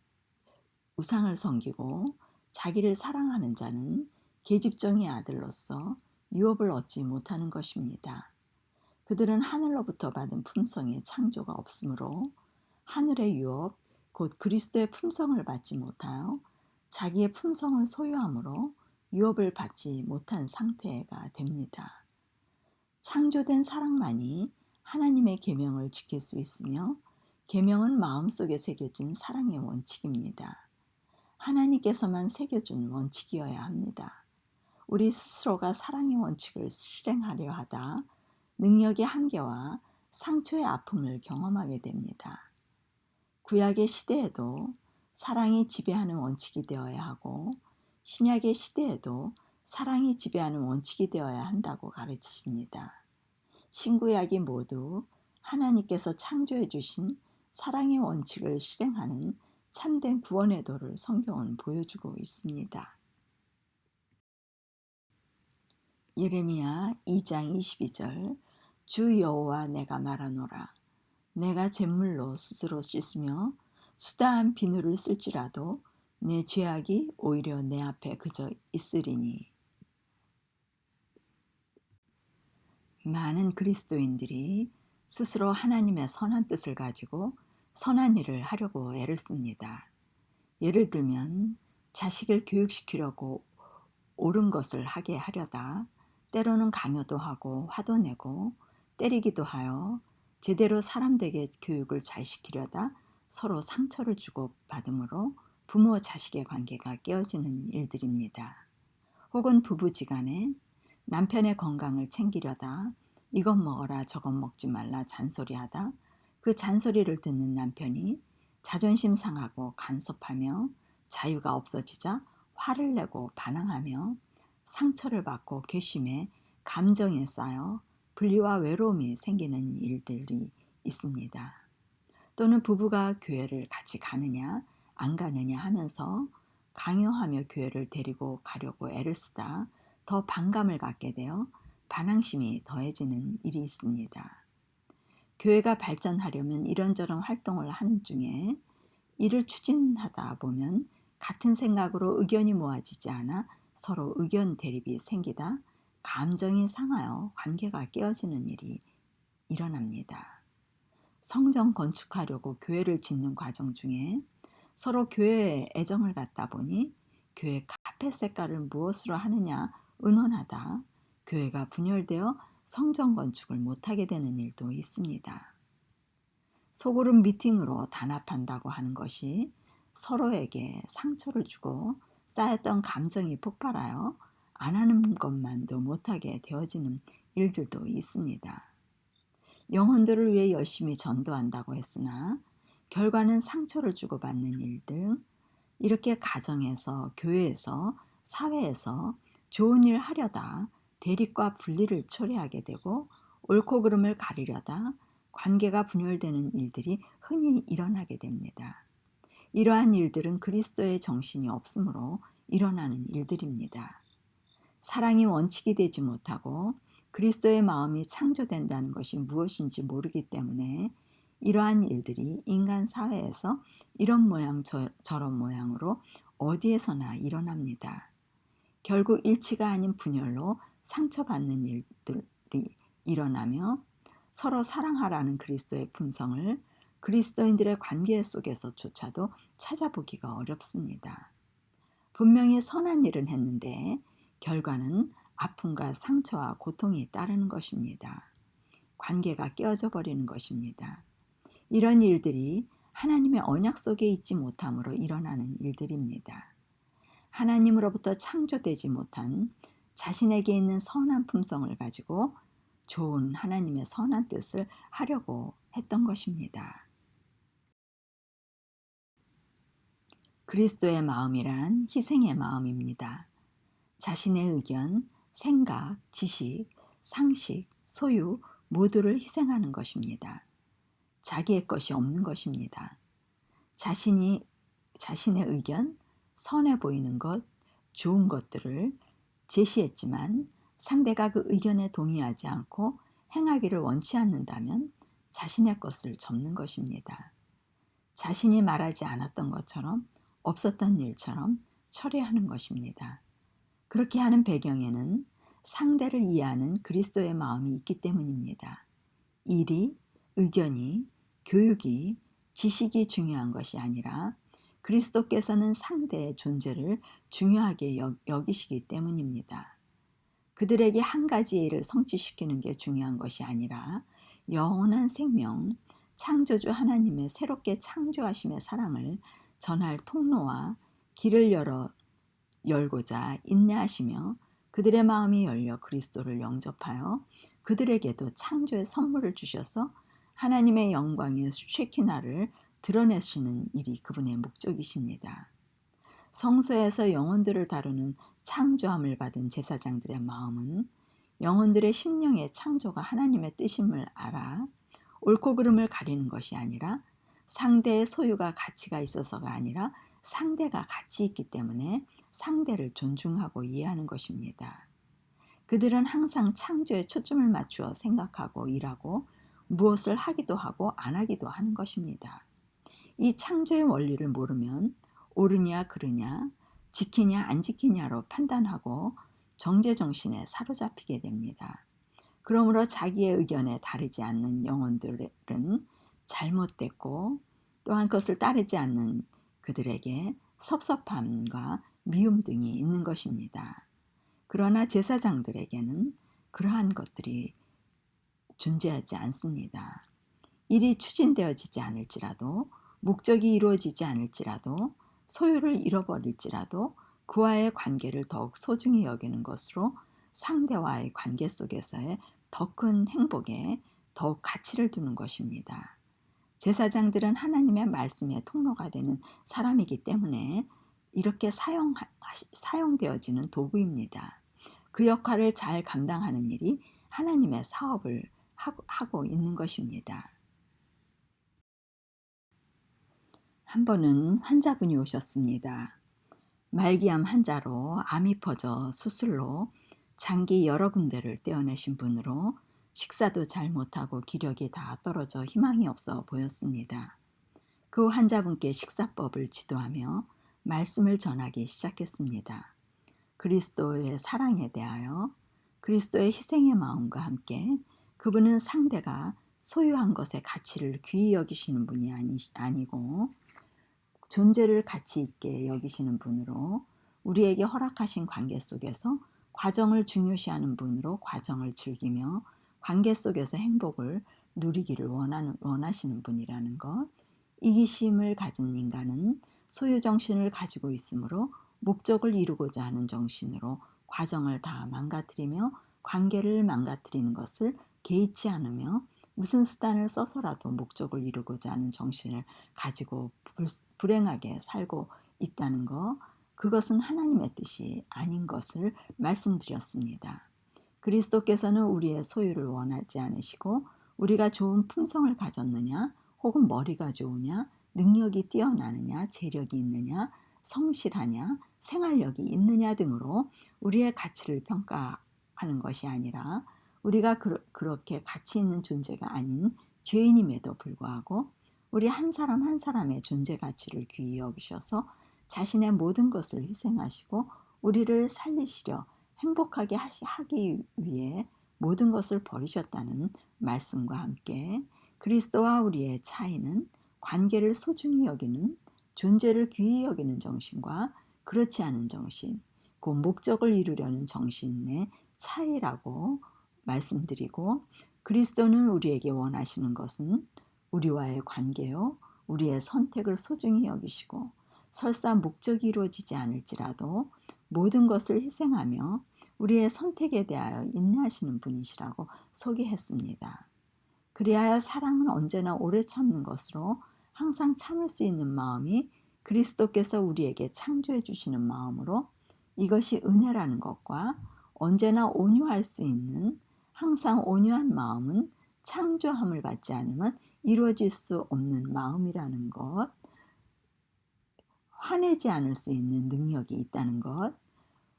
우상을 섬기고 자기를 사랑하는 자는 계집종의 아들로서 유업을 얻지 못하는 것입니다. 그들은 하늘로부터 받은 품성의 창조가 없으므로 하늘의 유업, 곧 그리스도의 품성을 받지 못하여 자기의 품성을 소유함으로 유업을 받지 못한 상태가 됩니다. 창조된 사랑만이 하나님의 계명을 지킬 수 있으며 계명은 마음속에 새겨진 사랑의 원칙입니다. 하나님께서만 새겨준 원칙이어야 합니다. 우리 스스로가 사랑의 원칙을 실행하려 하다 능력의 한계와 상처의 아픔을 경험하게 됩니다. 구약의 시대에도 사랑이 지배하는 원칙이 되어야 하고 신약의 시대에도 사랑이 지배하는 원칙이 되어야 한다고 가르치십니다. 신구약이 모두 하나님께서 창조해 주신 사랑의 원칙을 실행하는 참된 구원의 도를 성경은 보여주고 있습니다. 예레미야 2장 22절, 주 여호와 내가 말하노라. 내가 잿물로 스스로 씻으며 수다한 비누를 쓸지라도 내 죄악이 오히려 내 앞에 그저 있으리니. 많은 그리스도인들이 스스로 하나님의 선한 뜻을 가지고 선한 일을 하려고 애를 씁니다. 예를 들면 자식을 교육시키려고 옳은 것을 하게 하려다 때로는 강요도 하고 화도 내고 때리기도 하여 제대로 사람되게 교육을 잘 시키려다 서로 상처를 주고 받음으로 부모 자식의 관계가 깨어지는 일들입니다. 혹은 부부지간에 남편의 건강을 챙기려다 이것 먹어라 저것 먹지 말라 잔소리하다 그 잔소리를 듣는 남편이 자존심 상하고 간섭하며 자유가 없어지자 화를 내고 반항하며 상처를 받고 괘씸해 감정에 쌓여 분리와 외로움이 생기는 일들이 있습니다. 또는 부부가 교회를 같이 가느냐 안 가느냐 하면서 강요하며 교회를 데리고 가려고 애를 쓰다 더 반감을 갖게 되어 반항심이 더해지는 일이 있습니다. 교회가 발전하려면 이런저런 활동을 하는 중에 이를 추진하다 보면 같은 생각으로 의견이 모아지지 않아 서로 의견 대립이 생기다 감정이 상하여 관계가 깨어지는 일이 일어납니다. 성전 건축하려고 교회를 짓는 과정 중에 서로 교회에 애정을 갖다 보니 교회 카펫 색깔을 무엇으로 하느냐 의논하다 교회가 분열되어 성전 건축을 못하게 되는 일도 있습니다. 소그룹 미팅으로 단합한다고 하는 것이 서로에게 상처를 주고 쌓였던 감정이 폭발하여 안 하는 것만도 못하게 되어지는 일들도 있습니다. 영혼들을 위해 열심히 전도한다고 했으나 결과는 상처를 주고받는 일들, 이렇게 가정에서, 교회에서, 사회에서 좋은 일 하려다 대립과 분리를 초래하게 되고 옳고 그름을 가리려다 관계가 분열되는 일들이 흔히 일어나게 됩니다. 이러한 일들은 그리스도의 정신이 없으므로 일어나는 일들입니다. 사랑이 원칙이 되지 못하고 그리스도의 마음이 창조된다는 것이 무엇인지 모르기 때문에 이러한 일들이 인간 사회에서 이런 모양 저런 모양으로 어디에서나 일어납니다. 결국 일치가 아닌 분열로 상처받는 일들이 일어나며 서로 사랑하라는 그리스도의 품성을 그리스도인들의 관계 속에서조차도 찾아보기가 어렵습니다. 분명히 선한 일은 했는데 결과는 아픔과 상처와 고통이 따르는 것입니다. 관계가 깨어져 버리는 것입니다. 이런 일들이 하나님의 언약 속에 있지 못함으로 일어나는 일들입니다. 하나님으로부터 창조되지 못한 자신에게 있는 선한 품성을 가지고 좋은 하나님의 선한 뜻을 하려고 했던 것입니다. 그리스도의 마음이란 희생의 마음입니다. 자신의 의견, 생각, 지식, 상식, 소유 모두를 희생하는 것입니다. 자기의 것이 없는 것입니다. 자신의 의견, 선해 보이는 것, 좋은 것들을 제시했지만 상대가 그 의견에 동의하지 않고 행하기를 원치 않는다면 자신의 것을 접는 것입니다. 자신이 말하지 않았던 것처럼 없었던 일처럼 처리하는 것입니다. 그렇게 하는 배경에는 상대를 이해하는 그리스도의 마음이 있기 때문입니다. 일이, 의견이, 교육이, 지식이 중요한 것이 아니라 그리스도께서는 상대의 존재를 중요하게 여기시기 때문입니다. 그들에게 한 가지의 일을 성취시키는 게 중요한 것이 아니라 영원한 생명, 창조주 하나님의 새롭게 창조하심의 사랑을 전할 통로와 길을 열고자 인내하시며 그들의 마음이 열려 그리스도를 영접하여 그들에게도 창조의 선물을 주셔서 하나님의 영광의 쉐키나를 드러내시는 일이 그분의 목적이십니다. 성소에서 영혼들을 다루는 창조함을 받은 제사장들의 마음은 영혼들의 심령의 창조가 하나님의 뜻임을 알아 옳고 그름을 가리는 것이 아니라 상대의 소유가 가치가 있어서가 아니라 상대가 가치 있기 때문에 상대를 존중하고 이해하는 것입니다. 그들은 항상 창조에 초점을 맞추어 생각하고 일하고 무엇을 하기도 하고 안 하기도 하는 것입니다. 이 창조의 원리를 모르면 옳으냐 그르냐 지키냐 안 지키냐로 판단하고 정죄정신에 사로잡히게 됩니다. 그러므로 자기의 의견에 다르지 않는 영혼들은 잘못됐고 또한 그것을 따르지 않는 그들에게 섭섭함과 미움 등이 있는 것입니다. 그러나 제사장들에게는 그러한 것들이 존재하지 않습니다. 일이 추진되어지지 않을지라도, 목적이 이루어지지 않을지라도, 소유를 잃어버릴지라도 그와의 관계를 더욱 소중히 여기는 것으로 상대와의 관계 속에서의 더 큰 행복에 더욱 가치를 두는 것입니다. 제사장들은 하나님의 말씀의 통로가 되는 사람이기 때문에 이렇게 사용되어지는 도구입니다. 그 역할을 잘 감당하는 일이 하나님의 사업을 하고 있는 것입니다. 한 번은 환자분이 오셨습니다. 말기암 환자로 암이 퍼져 수술로 장기 여러 군데를 떼어내신 분으로 식사도 잘 못하고 기력이 다 떨어져 희망이 없어 보였습니다. 그 환자분께 식사법을 지도하며 말씀을 전하기 시작했습니다. 그리스도의 사랑에 대하여, 그리스도의 희생의 마음과 함께 그분은 상대가 소유한 것의 가치를 귀히 여기시는 분이 아니고 존재를 가치 있게 여기시는 분으로 우리에게 허락하신 관계 속에서 과정을 중요시하는 분으로 과정을 즐기며 관계 속에서 행복을 누리기를 원하시는 분이라는 것. 이기심을 가진 인간은 소유정신을 가지고 있으므로 목적을 이루고자 하는 정신으로 과정을 다 망가뜨리며 관계를 망가뜨리는 것을 개의치 않으며 무슨 수단을 써서라도 목적을 이루고자 하는 정신을 가지고 불행하게 살고 있다는 것, 그것은 하나님의 뜻이 아닌 것을 말씀드렸습니다. 그리스도께서는 우리의 소유를 원하지 않으시고 우리가 좋은 품성을 가졌느냐, 혹은 머리가 좋으냐, 능력이 뛰어나느냐, 재력이 있느냐, 성실하냐, 생활력이 있느냐 등으로 우리의 가치를 평가하는 것이 아니라 우리가 그렇게 가치 있는 존재가 아닌 죄인임에도 불구하고 우리 한 사람 한 사람의 존재 가치를 귀히 여기셔서 자신의 모든 것을 희생하시고 우리를 살리시려 행복하게 하기 위해 모든 것을 버리셨다는 말씀과 함께 그리스도와 우리의 차이는 관계를 소중히 여기는, 존재를 귀히 여기는 정신과 그렇지 않은 정신, 그 목적을 이루려는 정신의 차이라고 말씀드리고, 그리스도는 우리에게 원하시는 것은 우리와의 관계요, 우리의 선택을 소중히 여기시고 설사 목적이 이루어지지 않을지라도 모든 것을 희생하며 우리의 선택에 대하여 인내하시는 분이시라고 소개했습니다. 그리하여 사랑은 언제나 오래 참는 것으로 항상 참을 수 있는 마음이 그리스도께서 우리에게 창조해 주시는 마음으로 이것이 은혜라는 것과 언제나 온유할 수 있는 항상 온유한 마음은 창조함을 받지 않으면 이루어질 수 없는 마음이라는 것, 화내지 않을 수 있는 능력이 있다는 것.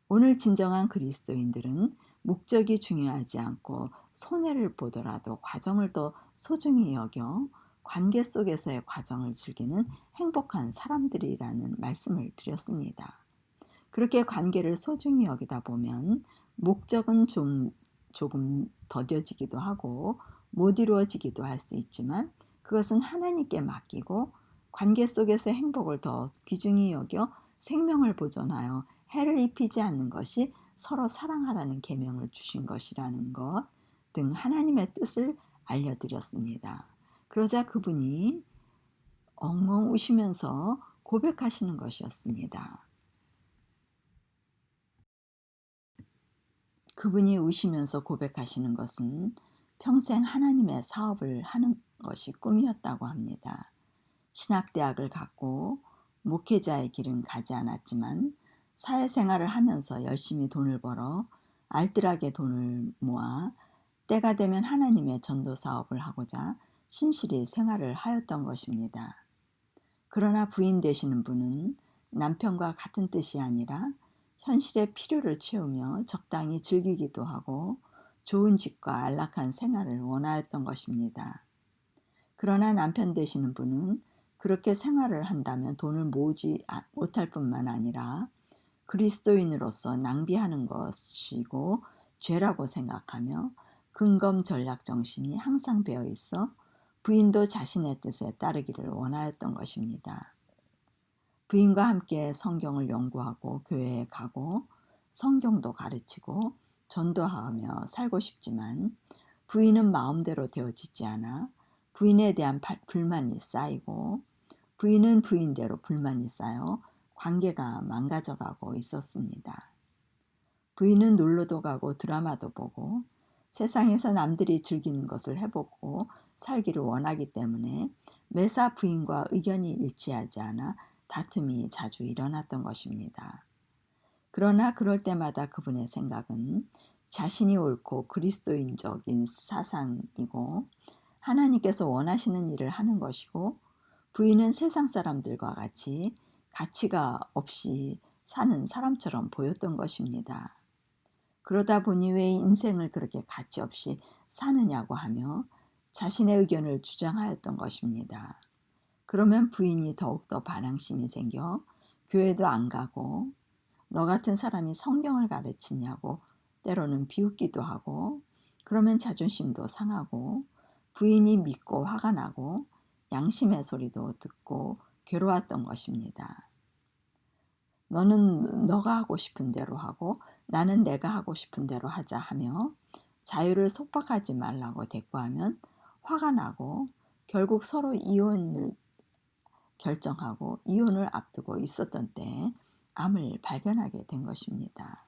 오늘 진정한 그리스도인들은 목적이 중요하지 않고 손해를 보더라도 과정을 더 소중히 여겨 관계 속에서의 과정을 즐기는 행복한 사람들이라는 말씀을 드렸습니다. 그렇게 관계를 소중히 여기다 보면 목적은 조금 더뎌지기도 하고 못 이루어지기도 할 수 있지만 그것은 하나님께 맡기고 관계 속에서 행복을 더 귀중히 여겨 생명을 보존하여 해를 입히지 않는 것이 서로 사랑하라는 계명을 주신 것이라는 것 등 하나님의 뜻을 알려드렸습니다. 그러자 그분이 엉엉 우시면서 고백하시는 것이었습니다. 그분이 우시면서 고백하시는 것은 평생 하나님의 사업을 하는 것이 꿈이었다고 합니다. 신학대학을 갔고 목회자의 길은 가지 않았지만 사회생활을 하면서 열심히 돈을 벌어 알뜰하게 돈을 모아 때가 되면 하나님의 전도 사업을 하고자 신실히 생활을 하였던 것입니다. 그러나 부인 되시는 분은 남편과 같은 뜻이 아니라 현실의 필요를 채우며 적당히 즐기기도 하고 좋은 집과 안락한 생활을 원하였던 것입니다. 그러나 남편 되시는 분은 그렇게 생활을 한다면 돈을 모으지 못할 뿐만 아니라 그리스도인으로서 낭비하는 것이고 죄라고 생각하며 근검 전략 정신이 항상 배어 있어 부인도 자신의 뜻에 따르기를 원하였던 것입니다. 부인과 함께 성경을 연구하고 교회에 가고 성경도 가르치고 전도하며 살고 싶지만 부인은 마음대로 되어지지 않아 부인에 대한 불만이 쌓이고 부인은 부인대로 불만이 쌓여 관계가 망가져가고 있었습니다. 부인은 놀러도 가고 드라마도 보고 세상에서 남들이 즐기는 것을 해보고 살기를 원하기 때문에 매사 부인과 의견이 일치하지 않아 다툼이 자주 일어났던 것입니다. 그러나 그럴 때마다 그분의 생각은 자신이 옳고 그리스도인적인 사상이고 하나님께서 원하시는 일을 하는 것이고 부인은 세상 사람들과 같이 가치가 없이 사는 사람처럼 보였던 것입니다. 그러다 보니 왜 인생을 그렇게 가치 없이 사느냐고 하며 자신의 의견을 주장하였던 것입니다. 그러면 부인이 더욱더 반항심이 생겨 교회도 안 가고 너 같은 사람이 성경을 가르치냐고 때로는 비웃기도 하고 그러면 자존심도 상하고 부인이 믿고 화가 나고 양심의 소리도 듣고 괴로웠던 것입니다. 너는 너가 하고 싶은 대로 하고 나는 내가 하고 싶은 대로 하자 하며 자유를 속박하지 말라고 대꾸하면 화가 나고 결국 서로 이혼을 결정하고 이혼을 앞두고 있었던 때에 암을 발견하게 된 것입니다.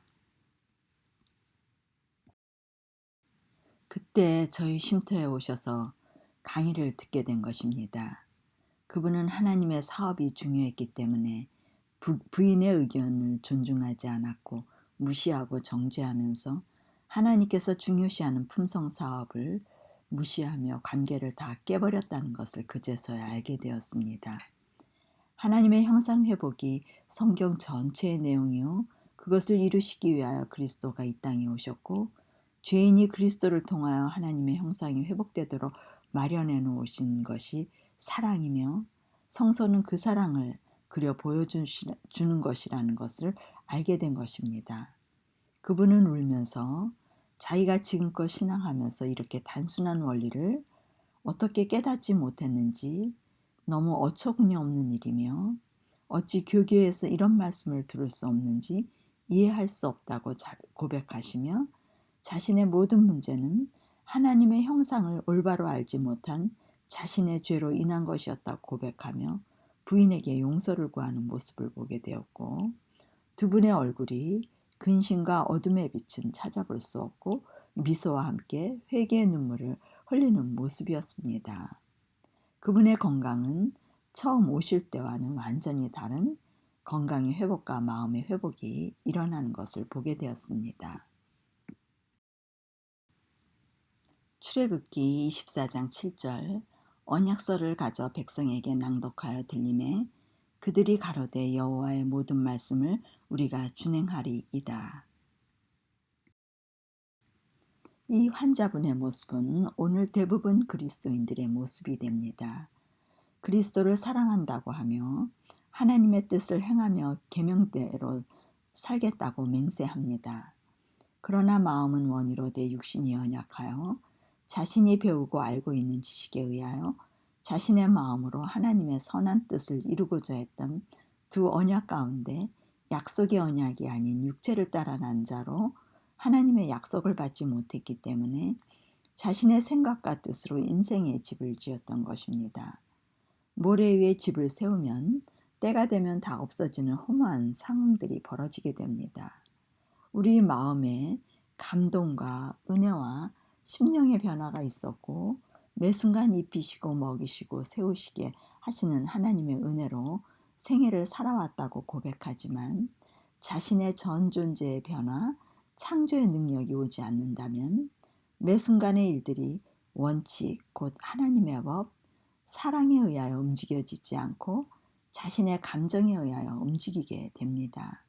그때 저희 쉼터에 오셔서 강의를 듣게 된 것입니다. 그분은 하나님의 사업이 중요했기 때문에 부인의 의견을 존중하지 않았고 무시하고 정죄하면서 하나님께서 중요시하는 품성 사업을 무시하며 관계를 다 깨버렸다는 것을 그제서야 알게 되었습니다. 하나님의 형상 회복이 성경 전체의 내용이요 그것을 이루시기 위하여 그리스도가 이 땅에 오셨고 죄인이 그리스도를 통하여 하나님의 형상이 회복되도록 마련해 놓으신 것이 사랑이며 성소는 그 사랑을 그려 보여주는 것이라는 것을 알게 된 것입니다. 그분은 울면서 자기가 지금껏 신앙하면서 이렇게 단순한 원리를 어떻게 깨닫지 못했는지 너무 어처구니 없는 일이며 어찌 교계에서 이런 말씀을 들을 수 없는지 이해할 수 없다고 고백하시며 자신의 모든 문제는 하나님의 형상을 올바로 알지 못한 자신의 죄로 인한 것이었다고 고백하며 부인에게 용서를 구하는 모습을 보게 되었고 두 분의 얼굴이 근심과 어둠의 빛은 찾아볼 수 없고 미소와 함께 회개의 눈물을 흘리는 모습이었습니다. 그분의 건강은 처음 오실 때와는 완전히 다른 건강의 회복과 마음의 회복이 일어나는 것을 보게 되었습니다. 출애굽기 24장 7절 언약서를 가져 백성에게 낭독하여 들리매 그들이 가로되 여호와의 모든 말씀을 우리가 준행하리이다. 이 환자분의 모습은 오늘 대부분 그리스도인들의 모습이 됩니다. 그리스도를 사랑한다고 하며 하나님의 뜻을 행하며 계명대로 살겠다고 맹세합니다. 그러나 마음은 원이로 돼 육신이 연약하여 자신이 배우고 알고 있는 지식에 의하여 자신의 마음으로 하나님의 선한 뜻을 이루고자 했던 두 언약 가운데 약속의 언약이 아닌 육체를 따라 난 자로 하나님의 약속을 받지 못했기 때문에 자신의 생각과 뜻으로 인생의 집을 지었던 것입니다. 모래 위에 집을 세우면 때가 되면 다 없어지는 허무한 상황들이 벌어지게 됩니다. 우리 마음에 감동과 은혜와 심령의 변화가 있었고 매 순간 입히시고 먹이시고 세우시게 하시는 하나님의 은혜로 생애를 살아왔다고 고백하지만 자신의 전 존재의 변화, 창조의 능력이 오지 않는다면 매 순간의 일들이 원칙, 곧 하나님의 법, 사랑에 의하여 움직여지지 않고 자신의 감정에 의하여 움직이게 됩니다.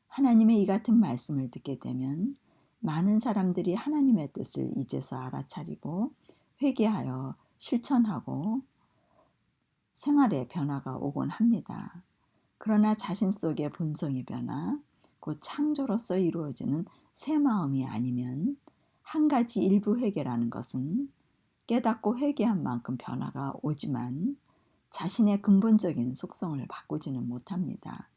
하나님의 이 같은 말씀을 듣게 되면 많은 사람들이 하나님의 뜻을 이제서 알아차리고 회개하여 실천하고 생활의 변화가 오곤 합니다. 그러나 자신 속의 본성의 변화, 곧 창조로서 이루어지는 새 마음이 아니면 한 가지 일부 회개라는 것은 깨닫고 회개한 만큼 변화가 오지만 자신의 근본적인 속성을 바꾸지는 못합니다.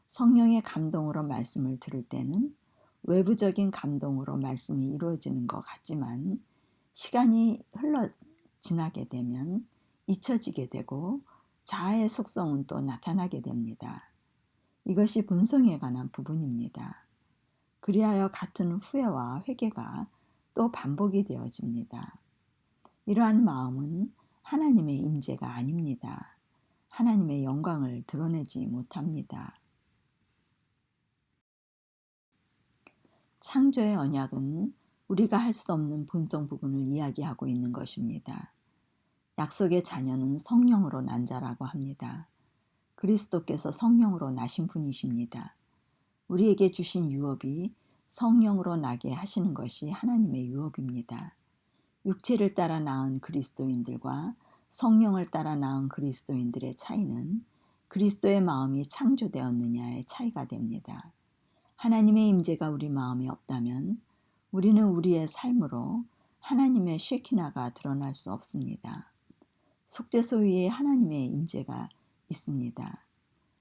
성령의 감동으로 말씀을 들을 때는 외부적인 감동으로 말씀이 이루어지는 것 같지만 시간이 흘러 지나게 되면 잊혀지게 되고 자아의 속성은 또 나타나게 됩니다. 이것이 본성에 관한 부분입니다. 그리하여 같은 후회와 회개가 또 반복이 되어집니다. 이러한 마음은 하나님의 임재가 아닙니다. 하나님의 영광을 드러내지 못합니다. 창조의 언약은 우리가 할 수 없는 본성 부분을 이야기하고 있는 것입니다. 약속의 자녀는 성령으로 난 자라고 합니다. 그리스도께서 성령으로 나신 분이십니다. 우리에게 주신 유업이 성령으로 나게 하시는 것이 하나님의 유업입니다. 육체를 따라 낳은 그리스도인들과 성령을 따라 낳은 그리스도인들의 차이는 그리스도의 마음이 창조되었느냐의 차이가 됩니다. 하나님의 임재가 우리 마음에 없다면 우리는 우리의 삶으로 하나님의 쉐키나가 드러날 수 없습니다. 속죄소 위에 하나님의 임재가 있습니다.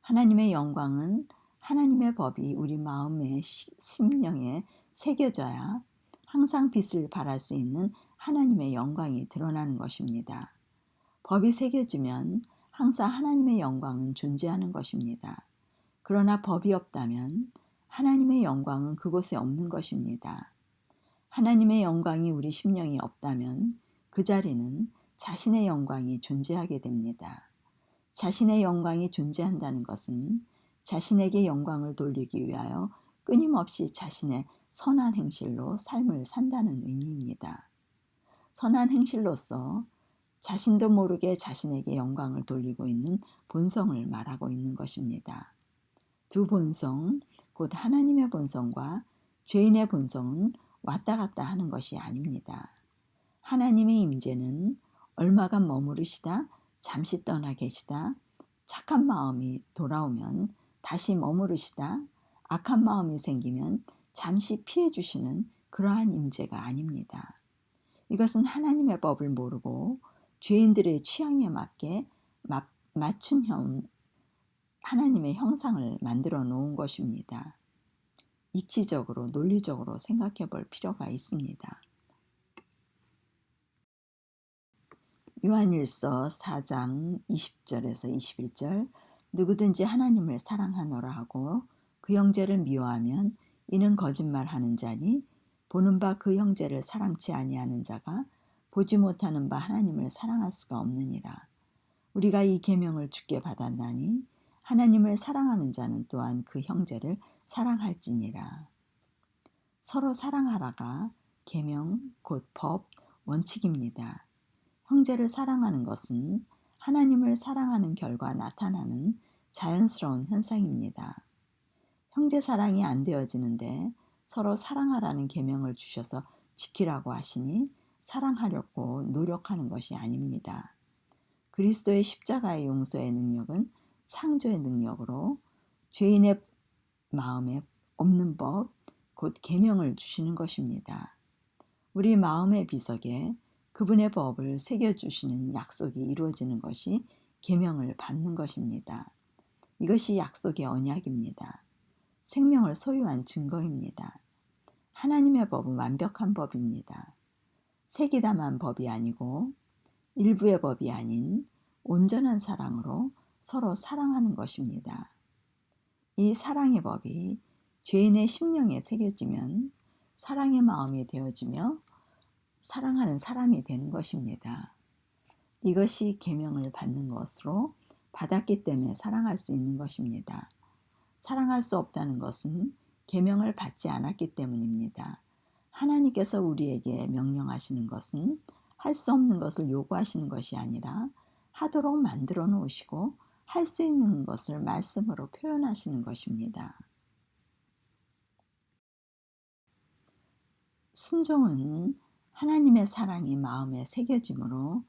하나님의 영광은 하나님의 법이 우리 마음의 심령에 새겨져야 항상 빛을 발할 수 있는 하나님의 영광이 드러나는 것입니다. 법이 새겨지면 항상 하나님의 영광은 존재하는 것입니다. 그러나 법이 없다면 하나님의 영광은 그곳에 없는 것입니다. 하나님의 영광이 우리 심령이 없다면 그 자리는 자신의 영광이 존재하게 됩니다. 자신의 영광이 존재한다는 것은 자신에게 영광을 돌리기 위하여 끊임없이 자신의 선한 행실로 삶을 산다는 의미입니다. 선한 행실로서 자신도 모르게 자신에게 영광을 돌리고 있는 본성을 말하고 있는 것입니다. 두 본성, 곧 하나님의 본성과 죄인의 본성은 왔다 갔다 하는 것이 아닙니다. 하나님의 임재는 얼마간 머무르시다 잠시 떠나 계시다 착한 마음이 돌아오면 다시 머무르시다 악한 마음이 생기면 잠시 피해 주시는 그러한 임재가 아닙니다. 이것은 하나님의 법을 모르고 죄인들의 취향에 맞게 맞춘 하나님의 형상을 만들어 놓은 것입니다. 이치적으로 논리적으로 생각해 볼 필요가 있습니다. 요한일서 4장 20절에서 21절 누구든지 하나님을 사랑하노라 하고 그 형제를 미워하면 이는 거짓말하는 자니 보는 바 그 형제를 사랑치 아니하는 자가 보지 못하는 바 하나님을 사랑할 수가 없느니라. 우리가 이 계명을 주께 받았나니 하나님을 사랑하는 자는 또한 그 형제를 사랑할지니라. 서로 사랑하라가 계명 곧 법 원칙입니다. 형제를 사랑하는 것은 하나님을 사랑하는 결과 나타나는 자연스러운 현상입니다. 형제 사랑이 안 되어지는데 서로 사랑하라는 계명을 주셔서 지키라고 하시니 사랑하려고 노력하는 것이 아닙니다. 그리스도의 십자가의 용서의 능력은 창조의 능력으로 죄인의 마음에 없는 법, 곧 계명을 주시는 것입니다. 우리 마음의 비석에 그분의 법을 새겨주시는 약속이 이루어지는 것이 계명을 받는 것입니다. 이것이 약속의 언약입니다. 생명을 소유한 증거입니다. 하나님의 법은 완벽한 법입니다. 세기담한 법이 아니고 일부의 법이 아닌 온전한 사랑으로 서로 사랑하는 것입니다. 이 사랑의 법이 죄인의 심령에 새겨지면 사랑의 마음이 되어지며 사랑하는 사람이 되는 것입니다. 이것이 계명을 받는 것으로 받았기 때문에 사랑할 수 있는 것입니다. 사랑할 수 없다는 것은 계명을 받지 않았기 때문입니다. 하나님께서 우리에게 명령하시는 것은 할 수 없는 것을 요구하시는 것이 아니라 하도록 만들어 놓으시고 할 수 있는 것을 말씀으로 표현하시는 것입니다. 순종은 하나님의 사랑이 마음에 새겨짐으로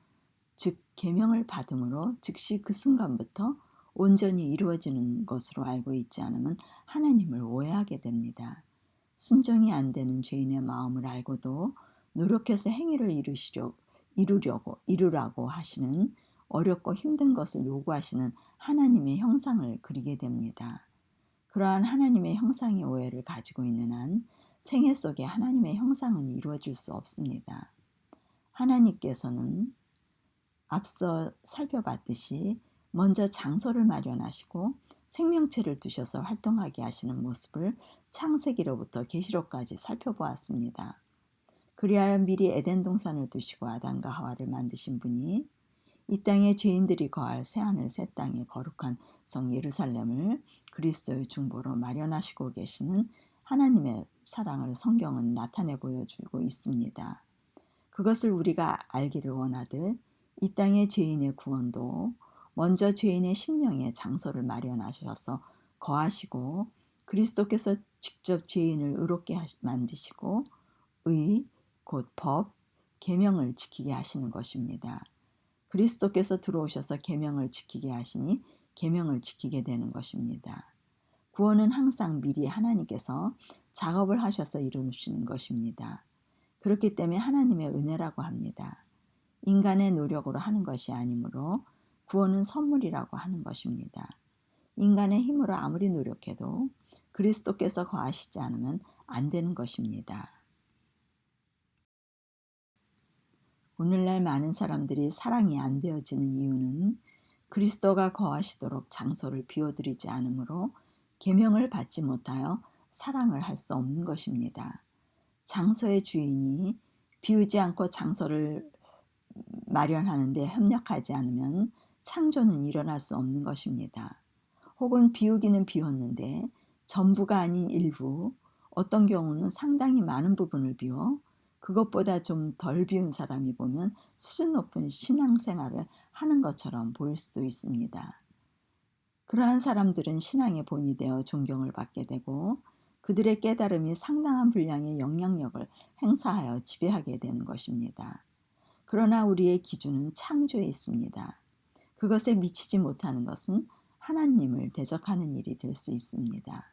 즉 계명을 받음으로 즉시 그 순간부터 온전히 이루어지는 것으로 알고 있지 않으면 하나님을 오해하게 됩니다. 순종이 안 되는 죄인의 마음을 알고도 노력해서 행위를 이루라고 하시는 어렵고 힘든 것을 요구하시는 하나님의 형상을 그리게 됩니다. 그러한 하나님의 형상의 오해를 가지고 있는 한 생애 속에 하나님의 형상은 이루어질 수 없습니다. 하나님께서는 앞서 살펴봤듯이 먼저 장소를 마련하시고 생명체를 두셔서 활동하게 하시는 모습을 창세기로부터 계시록까지 살펴보았습니다. 그리하여 미리 에덴 동산을 두시고 아담과 하와를 만드신 분이 이 땅에 죄인들이 거할 새하늘 새 땅의 거룩한 성 예루살렘을 그리스도의 중보로 마련하시고 계시는 하나님의 사랑을 성경은 나타내 보여주고 있습니다. 그것을 우리가 알기를 원하듯 이 땅의 죄인의 구원도 먼저 죄인의 심령에 장소를 마련하셔서 거하시고 그리스도께서 직접 죄인을 의롭게 만드시고 의, 곧 법, 계명을 지키게 하시는 것입니다. 그리스도께서 들어오셔서 계명을 지키게 하시니 계명을 지키게 되는 것입니다. 구원은 항상 미리 하나님께서 작업을 하셔서 이루시는 것입니다. 그렇기 때문에 하나님의 은혜라고 합니다. 인간의 노력으로 하는 것이 아니므로 구원은 선물이라고 하는 것입니다. 인간의 힘으로 아무리 노력해도 그리스도께서 거하시지 않으면 안 되는 것입니다. 오늘날 많은 사람들이 사랑이 안 되어지는 이유는 그리스도가 거하시도록 장소를 비워드리지 않으므로 계명을 받지 못하여 사랑을 할 수 없는 것입니다. 장소의 주인이 비우지 않고 장소를 마련하는데 협력하지 않으면 창조는 일어날 수 없는 것입니다. 혹은 비우기는 비웠는데 전부가 아닌 일부, 어떤 경우는 상당히 많은 부분을 비워 그것보다 좀 덜 비운 사람이 보면 수준 높은 신앙생활을 하는 것처럼 보일 수도 있습니다. 그러한 사람들은 신앙의 본이 되어 존경을 받게 되고 그들의 깨달음이 상당한 분량의 영향력을 행사하여 지배하게 되는 것입니다. 그러나 우리의 기준은 창조에 있습니다. 그것에 미치지 못하는 것은 하나님을 대적하는 일이 될 수 있습니다.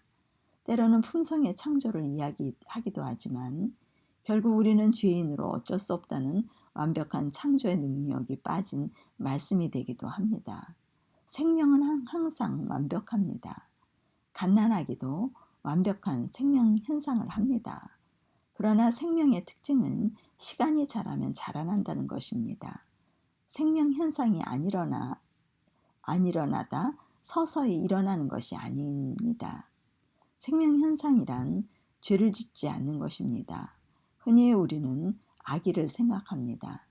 때로는 품성의 창조를 이야기하기도 하지만 결국 우리는 죄인으로 어쩔 수 없다는 완벽한 창조의 능력이 빠진 말씀이 되기도 합니다. 생명은 항상 완벽합니다. 갓난아기도 완벽한 생명 현상을 합니다. 그러나 생명의 특징은 시간이 자라면 자라난다는 것입니다. 생명 현상이 안 일어나다 서서히 일어나는 것이 아닙니다. 생명 현상이란 죄를 짓지 않는 것입니다. 흔히 우리는 아기를 생각합니다.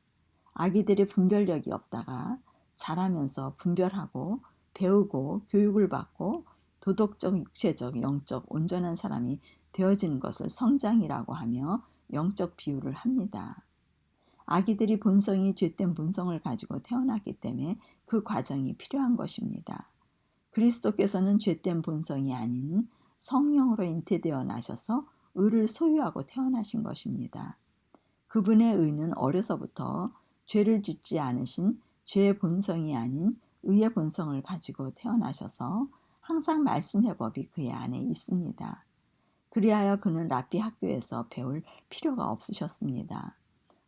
아기들이 분별력이 없다가 자라면서 분별하고 배우고 교육을 받고 도덕적, 육체적, 영적 온전한 사람이 되어지는 것을 성장이라고 하며 영적 비유를 합니다. 아기들이 본성이 죄된 본성을 가지고 태어났기 때문에 그 과정이 필요한 것입니다. 그리스도께서는 죄된 본성이 아닌 성령으로 잉태되어 나셔서 의를 소유하고 태어나신 것입니다. 그분의 의는 어려서부터 죄를 짓지 않으신 죄의 본성이 아닌 의의 본성을 가지고 태어나셔서 항상 말씀의 법이 그의 안에 있습니다. 그리하여 그는 랍비 학교에서 배울 필요가 없으셨습니다.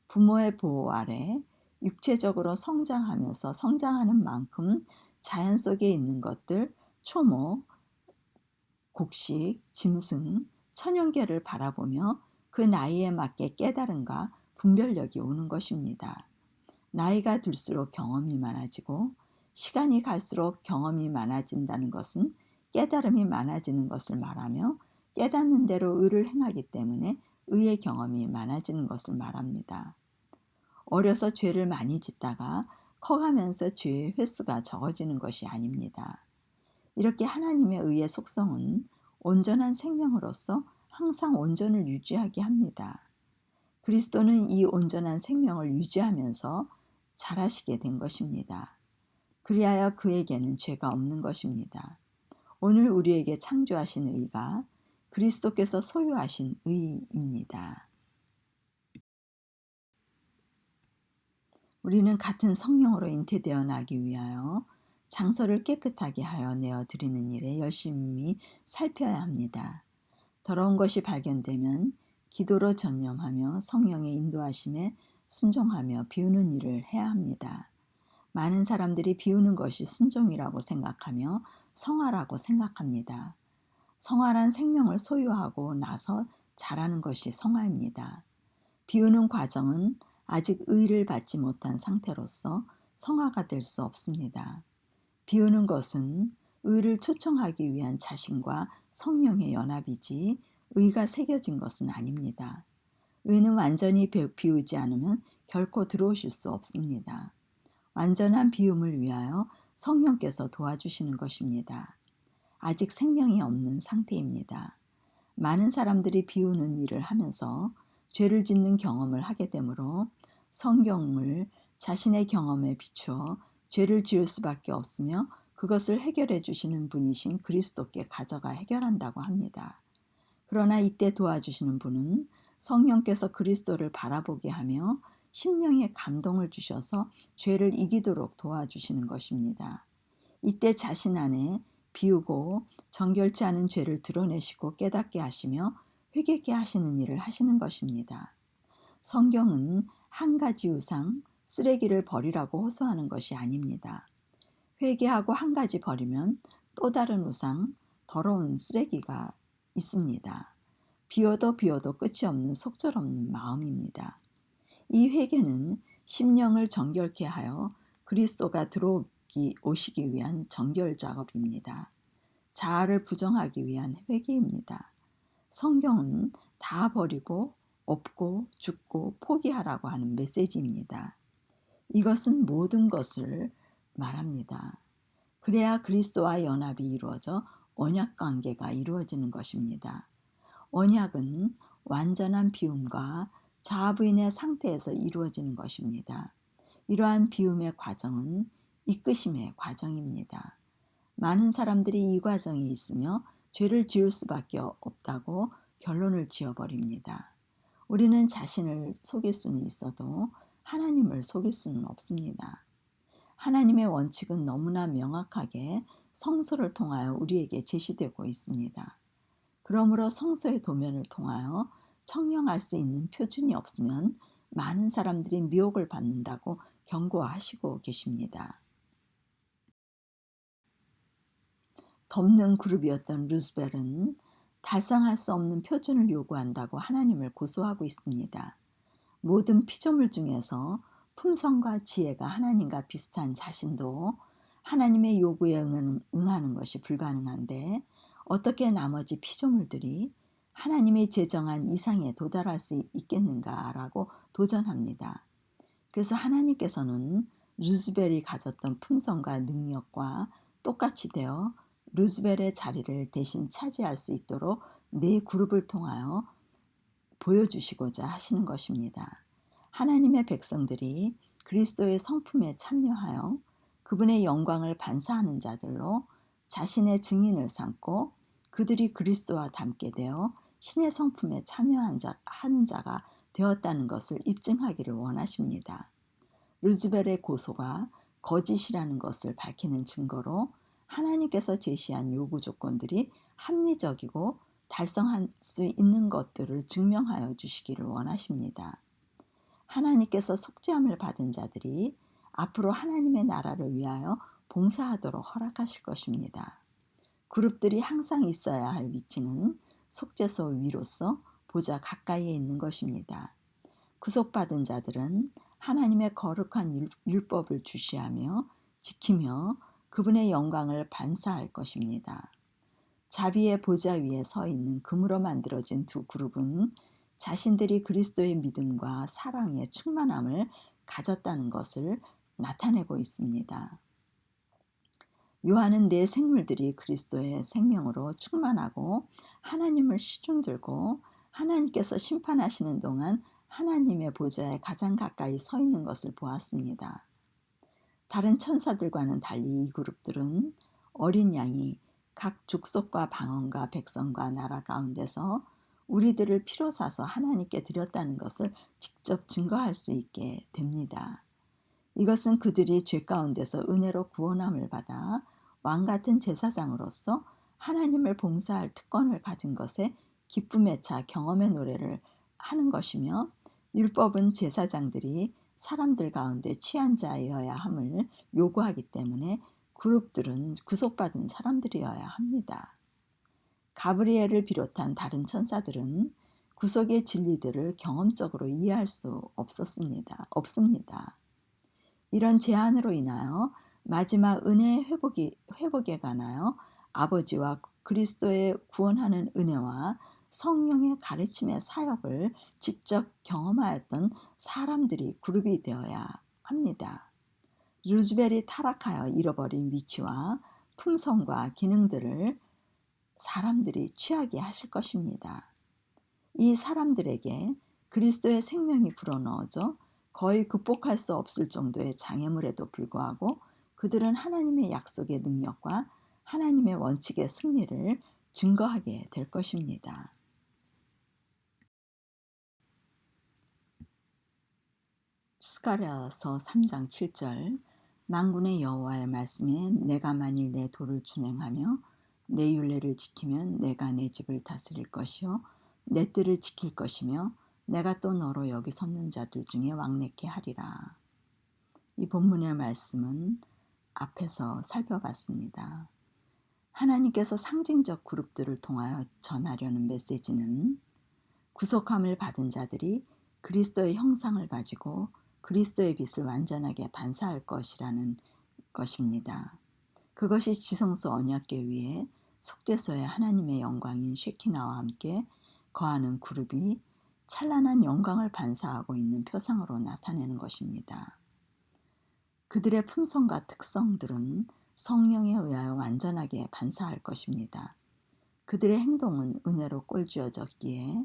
부모의 보호 아래 육체적으로 성장하면서 성장하는 만큼 자연 속에 있는 것들, 초모, 곡식, 짐승, 천연계를 바라보며 그 나이에 맞게 깨달음과 분별력이 오는 것입니다. 나이가 들수록 경험이 많아지고 시간이 갈수록 경험이 많아진다는 것은 깨달음이 많아지는 것을 말하며 깨닫는 대로 의를 행하기 때문에 의의 경험이 많아지는 것을 말합니다. 어려서 죄를 많이 짓다가 커가면서 죄의 횟수가 적어지는 것이 아닙니다. 이렇게 하나님의 의의 속성은 온전한 생명으로서 항상 온전을 유지하게 합니다. 그리스도는 이 온전한 생명을 유지하면서 자라시게 된 것입니다. 그리하여 그에게는 죄가 없는 것입니다. 오늘 우리에게 창조하신 의가 그리스도께서 소유하신 의입니다. 우리는 같은 성령으로 잉태되어 나기 위하여 장소를 깨끗하게 하여 내어드리는 일에 열심히 살펴야 합니다. 더러운 것이 발견되면 기도로 전념하며 성령의 인도하심에 순종하며 비우는 일을 해야 합니다. 많은 사람들이 비우는 것이 순종이라고 생각하며 성화라고 생각합니다. 성화란 생명을 소유하고 나서 자라는 것이 성화입니다. 비우는 과정은 아직 의를 받지 못한 상태로서 성화가 될 수 없습니다. 비우는 것은 의를 초청하기 위한 자신과 성령의 연합이지 의가 새겨진 것은 아닙니다. 의는 완전히 비우지 않으면 결코 들어오실 수 없습니다. 완전한 비움을 위하여 성령께서 도와주시는 것입니다. 아직 생명이 없는 상태입니다. 많은 사람들이 비우는 일을 하면서 죄를 짓는 경험을 하게 되므로 성경을 자신의 경험에 비추어 죄를 지을 수밖에 없으며 그것을 해결해 주시는 분이신 그리스도께 가져가 해결한다고 합니다. 그러나 이때 도와주시는 분은 성령께서 그리스도를 바라보게 하며 심령에 감동을 주셔서 죄를 이기도록 도와주시는 것입니다. 이때 자신 안에 비우고 정결치 않은 죄를 드러내시고 깨닫게 하시며 회개케 하시는 일을 하시는 것입니다. 성경은 한 가지 우상, 쓰레기를 버리라고 호소하는 것이 아닙니다. 회개하고 한 가지 버리면 또 다른 우상, 더러운 쓰레기가 있습니다. 비워도 비워도 끝이 없는 속절없는 마음입니다. 이 회개는 심령을 정결케 하여 그리스도가 오시기 위한 정결 작업입니다. 자아를 부정하기 위한 회개입니다. 성경은 다 버리고 없고 죽고 포기하라고 하는 메시지입니다. 이것은 모든 것을 말합니다. 그래야 그리스도와 연합이 이루어져 언약 관계가 이루어지는 것입니다. 언약은 완전한 비움과 자아 부인의 상태에서 이루어지는 것입니다. 이러한 비움의 과정은 이끄심의 과정입니다. 많은 사람들이 이 과정이 있으며 죄를 지을 수밖에 없다고 결론을 지어버립니다. 우리는 자신을 속일 수는 있어도 하나님을 속일 수는 없습니다. 하나님의 원칙은 너무나 명확하게 성소를 통하여 우리에게 제시되고 있습니다. 그러므로 성소의 도면을 통하여 청량할 수 있는 표준이 없으면 많은 사람들이 미혹을 받는다고 경고하시고 계십니다. 덮는 그룹이었던 루스벨은 달성할 수 없는 표준을 요구한다고 하나님을 고소하고 있습니다. 모든 피조물 중에서 품성과 지혜가 하나님과 비슷한 자신도 하나님의 요구에 응하는 것이 불가능한데 어떻게 나머지 피조물들이 하나님이 제정한 이상에 도달할 수 있겠는가라고 도전합니다. 그래서 하나님께서는 루스벨이 가졌던 품성과 능력과 똑같이 되어 루스벨의 자리를 대신 차지할 수 있도록 네 그룹을 통하여 보여주시고자 하시는 것입니다. 하나님의 백성들이 그리스도의 성품에 참여하여 그분의 영광을 반사하는 자들로 자신의 증인을 삼고 그들이 그리스도와 닮게 되어 신의 성품에 참여하는 자가 되었다는 것을 입증하기를 원하십니다. 루즈벨의 고소가 거짓이라는 것을 밝히는 증거로 하나님께서 제시한 요구 조건들이 합리적이고 달성할 수 있는 것들을 증명하여 주시기를 원하십니다. 하나님께서 속죄함을 받은 자들이 앞으로 하나님의 나라를 위하여 봉사하도록 허락하실 것입니다. 그룹들이 항상 있어야 할 위치는 속죄소 위로서 보좌 가까이에 있는 것입니다. 구속받은 자들은 하나님의 거룩한 율법을 주시하며 지키며 그분의 영광을 반사할 것입니다. 자비의 보좌 위에 서 있는 금으로 만들어진 두 그룹은 자신들이 그리스도의 믿음과 사랑의 충만함을 가졌다는 것을 나타내고 있습니다. 요한은 네 생물들이 그리스도의 생명으로 충만하고 하나님을 시중들고 하나님께서 심판하시는 동안 하나님의 보좌에 가장 가까이 서 있는 것을 보았습니다. 다른 천사들과는 달리 이 그룹들은 어린 양이 각 족속과 방언과 백성과 나라 가운데서 우리들을 피로 사서 하나님께 드렸다는 것을 직접 증거할 수 있게 됩니다. 이것은 그들이 죄 가운데서 은혜로 구원함을 받아 왕같은 제사장으로서 하나님을 봉사할 특권을 가진 것에 기쁨에 차 경험의 노래를 하는 것이며 율법은 제사장들이 사람들 가운데 취한 자여야 함을 요구하기 때문에 그룹들은 구속받은 사람들이어야 합니다. 가브리엘을 비롯한 다른 천사들은 구속의 진리들을 경험적으로 이해할 수 없습니다. 이런 제안으로 인하여 마지막 은혜의 회복에 관하여 아버지와 그리스도의 구원하는 은혜와 성령의 가르침의 사역을 직접 경험하였던 사람들이 그룹이 되어야 합니다. 루즈벨이 타락하여 잃어버린 위치와 품성과 기능들을 사람들이 취하게 하실 것입니다. 이 사람들에게 그리스도의 생명이 불어넣어져 거의 극복할 수 없을 정도의 장애물에도 불구하고 그들은 하나님의 약속의 능력과 하나님의 원칙의 승리를 증거하게 될 것입니다. 스가랴서 3장 7절 만군의 여호와의 말씀에 내가 만일 내 도를 준행하며 내 율례를 지키면 내가 내 집을 다스릴 것이요 내 뜰을 지킬 것이며 내가 또 너로 여기 섰는 자들 중에 왕래케 하리라. 이 본문의 말씀은 앞에서 살펴봤습니다. 하나님께서 상징적 그룹들을 통하여 전하려는 메시지는 구속함을 받은 자들이 그리스도의 형상을 가지고 그리스도의 빛을 완전하게 반사할 것이라는 것입니다. 그것이 지성소 언약궤 위에 속죄소의 하나님의 영광인 쉐키나와 함께 거하는 그룹이 찬란한 영광을 반사하고 있는 표상으로 나타내는 것입니다. 그들의 품성과 특성들은 성령에 의하여 완전하게 반사할 것입니다. 그들의 행동은 은혜로 꼴쥐어졌기에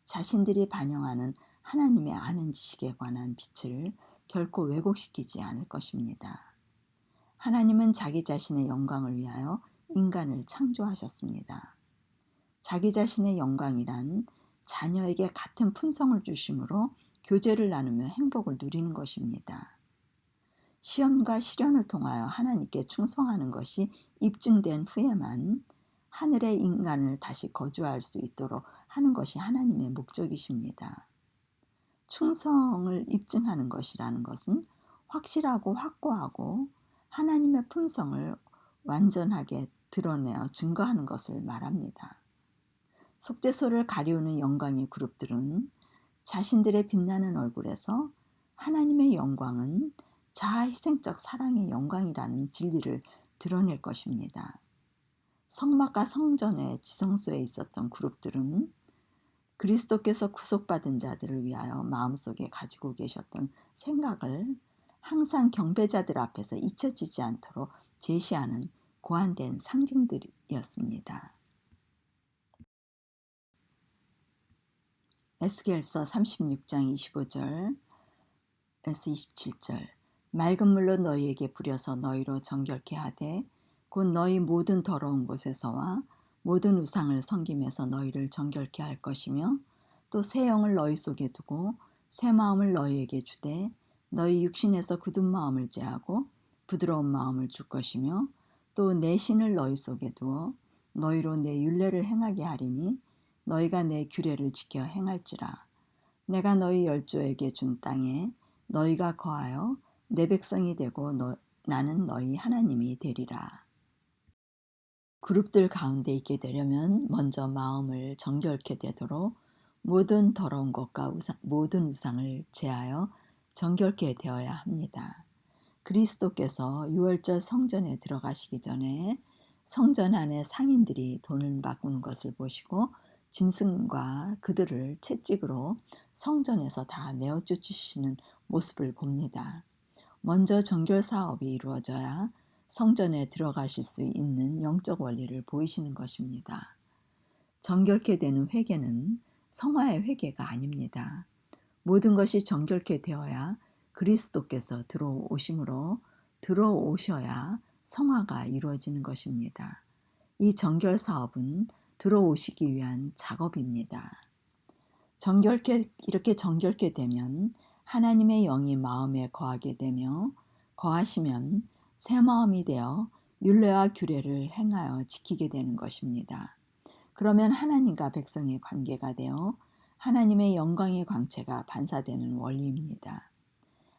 자신들이 반영하는 하나님의 아는 지식에 관한 빛을 결코 왜곡시키지 않을 것입니다. 하나님은 자기 자신의 영광을 위하여 인간을 창조하셨습니다. 자기 자신의 영광이란 자녀에게 같은 품성을 주심으로 교제를 나누며 행복을 누리는 것입니다. 시험과 시련을 통하여 하나님께 충성하는 것이 입증된 후에만 하늘의 인간을 다시 거주할 수 있도록 하는 것이 하나님의 목적이십니다. 충성을 입증하는 것이라는 것은 확실하고 확고하고 하나님의 품성을 완전하게 드러내어 증거하는 것을 말합니다. 속죄소를 가리우는 영광의 그룹들은 자신들의 빛나는 얼굴에서 하나님의 영광은 자아희생적 사랑의 영광이라는 진리를 드러낼 것입니다. 성막과 성전의 지성소에 있었던 그룹들은 그리스도께서 구속받은 자들을 위하여 마음속에 가지고 계셨던 생각을 항상 경배자들 앞에서 잊혀지지 않도록 제시하는 고안된 상징들이었습니다. 에스겔서 36장 25절에서 27절 맑은 물로 너희에게 뿌려서 너희로 정결케 하되 곧 너희 모든 더러운 곳에서와 모든 우상을 섬김에서 너희를 정결케 할 것이며 또 새 영을 너희 속에 두고 새 마음을 너희에게 주되 너희 육신에서 굳은 마음을 제하고 부드러운 마음을 줄 것이며 또 내 신을 너희 속에 두어 너희로 내 율례를 행하게 하리니 너희가 내 규례를 지켜 행할지라. 내가 너희 열조에게 준 땅에 너희가 거하여 내 백성이 되고 나는 너희 하나님이 되리라. 그룹들 가운데 있게 되려면 먼저 마음을 정결케 되도록 모든 더러운 것과 모든 우상을 제하여 정결케 되어야 합니다. 그리스도께서 유월절 성전에 들어가시기 전에 성전 안에 상인들이 돈을 바꾸는 것을 보시고 짐승과 그들을 채찍으로 성전에서 다 내어쫓으시는 모습을 봅니다. 먼저 정결 사업이 이루어져야 성전에 들어가실 수 있는 영적 원리를 보이시는 것입니다. 정결케 되는 회개는 성화의 회개가 아닙니다. 모든 것이 정결케 되어야 그리스도께서 들어오셔야 성화가 이루어지는 것입니다. 이 정결 사업은 들어오시기 위한 작업입니다. 이렇게 정결케 되면 하나님의 영이 마음에 거하게 되며 거하시면 새 마음이 되어 율례와 규례를 행하여 지키게 되는 것입니다. 그러면 하나님과 백성의 관계가 되어 하나님의 영광의 광채가 반사되는 원리입니다.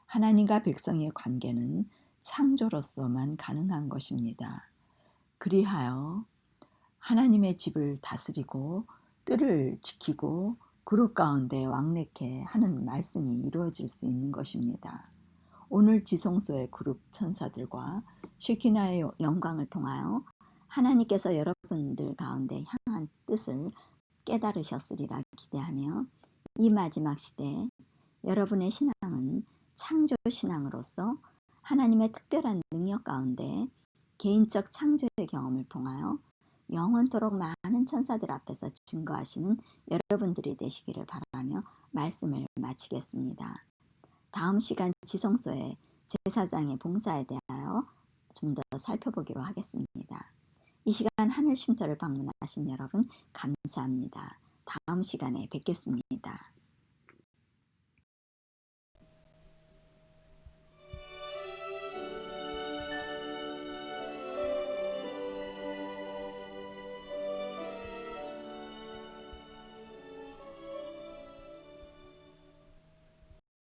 하나님과 백성의 관계는 창조로서만 가능한 것입니다. 그리하여 하나님의 집을 다스리고 뜰을 지키고 그룹 가운데 왕래케 하는 말씀이 이루어질 수 있는 것입니다. 오늘 지성소의 그룹 천사들과 쉐키나의 영광을 통하여 하나님께서 여러분들 가운데 향한 뜻을 깨달으셨으리라 기대하며 이 마지막 시대에 여러분의 신앙은 창조 신앙으로서 하나님의 특별한 능력 가운데 개인적 창조의 경험을 통하여 영원토록 많은 천사들 앞에서 증거하시는 여러분들이 되시기를 바라며 말씀을 마치겠습니다. 다음 시간 지성소의 제사장의 봉사에 대하여 좀 더 살펴보기로 하겠습니다. 이 시간 하늘 쉼터를 방문하신 여러분 감사합니다. 다음 시간에 뵙겠습니다.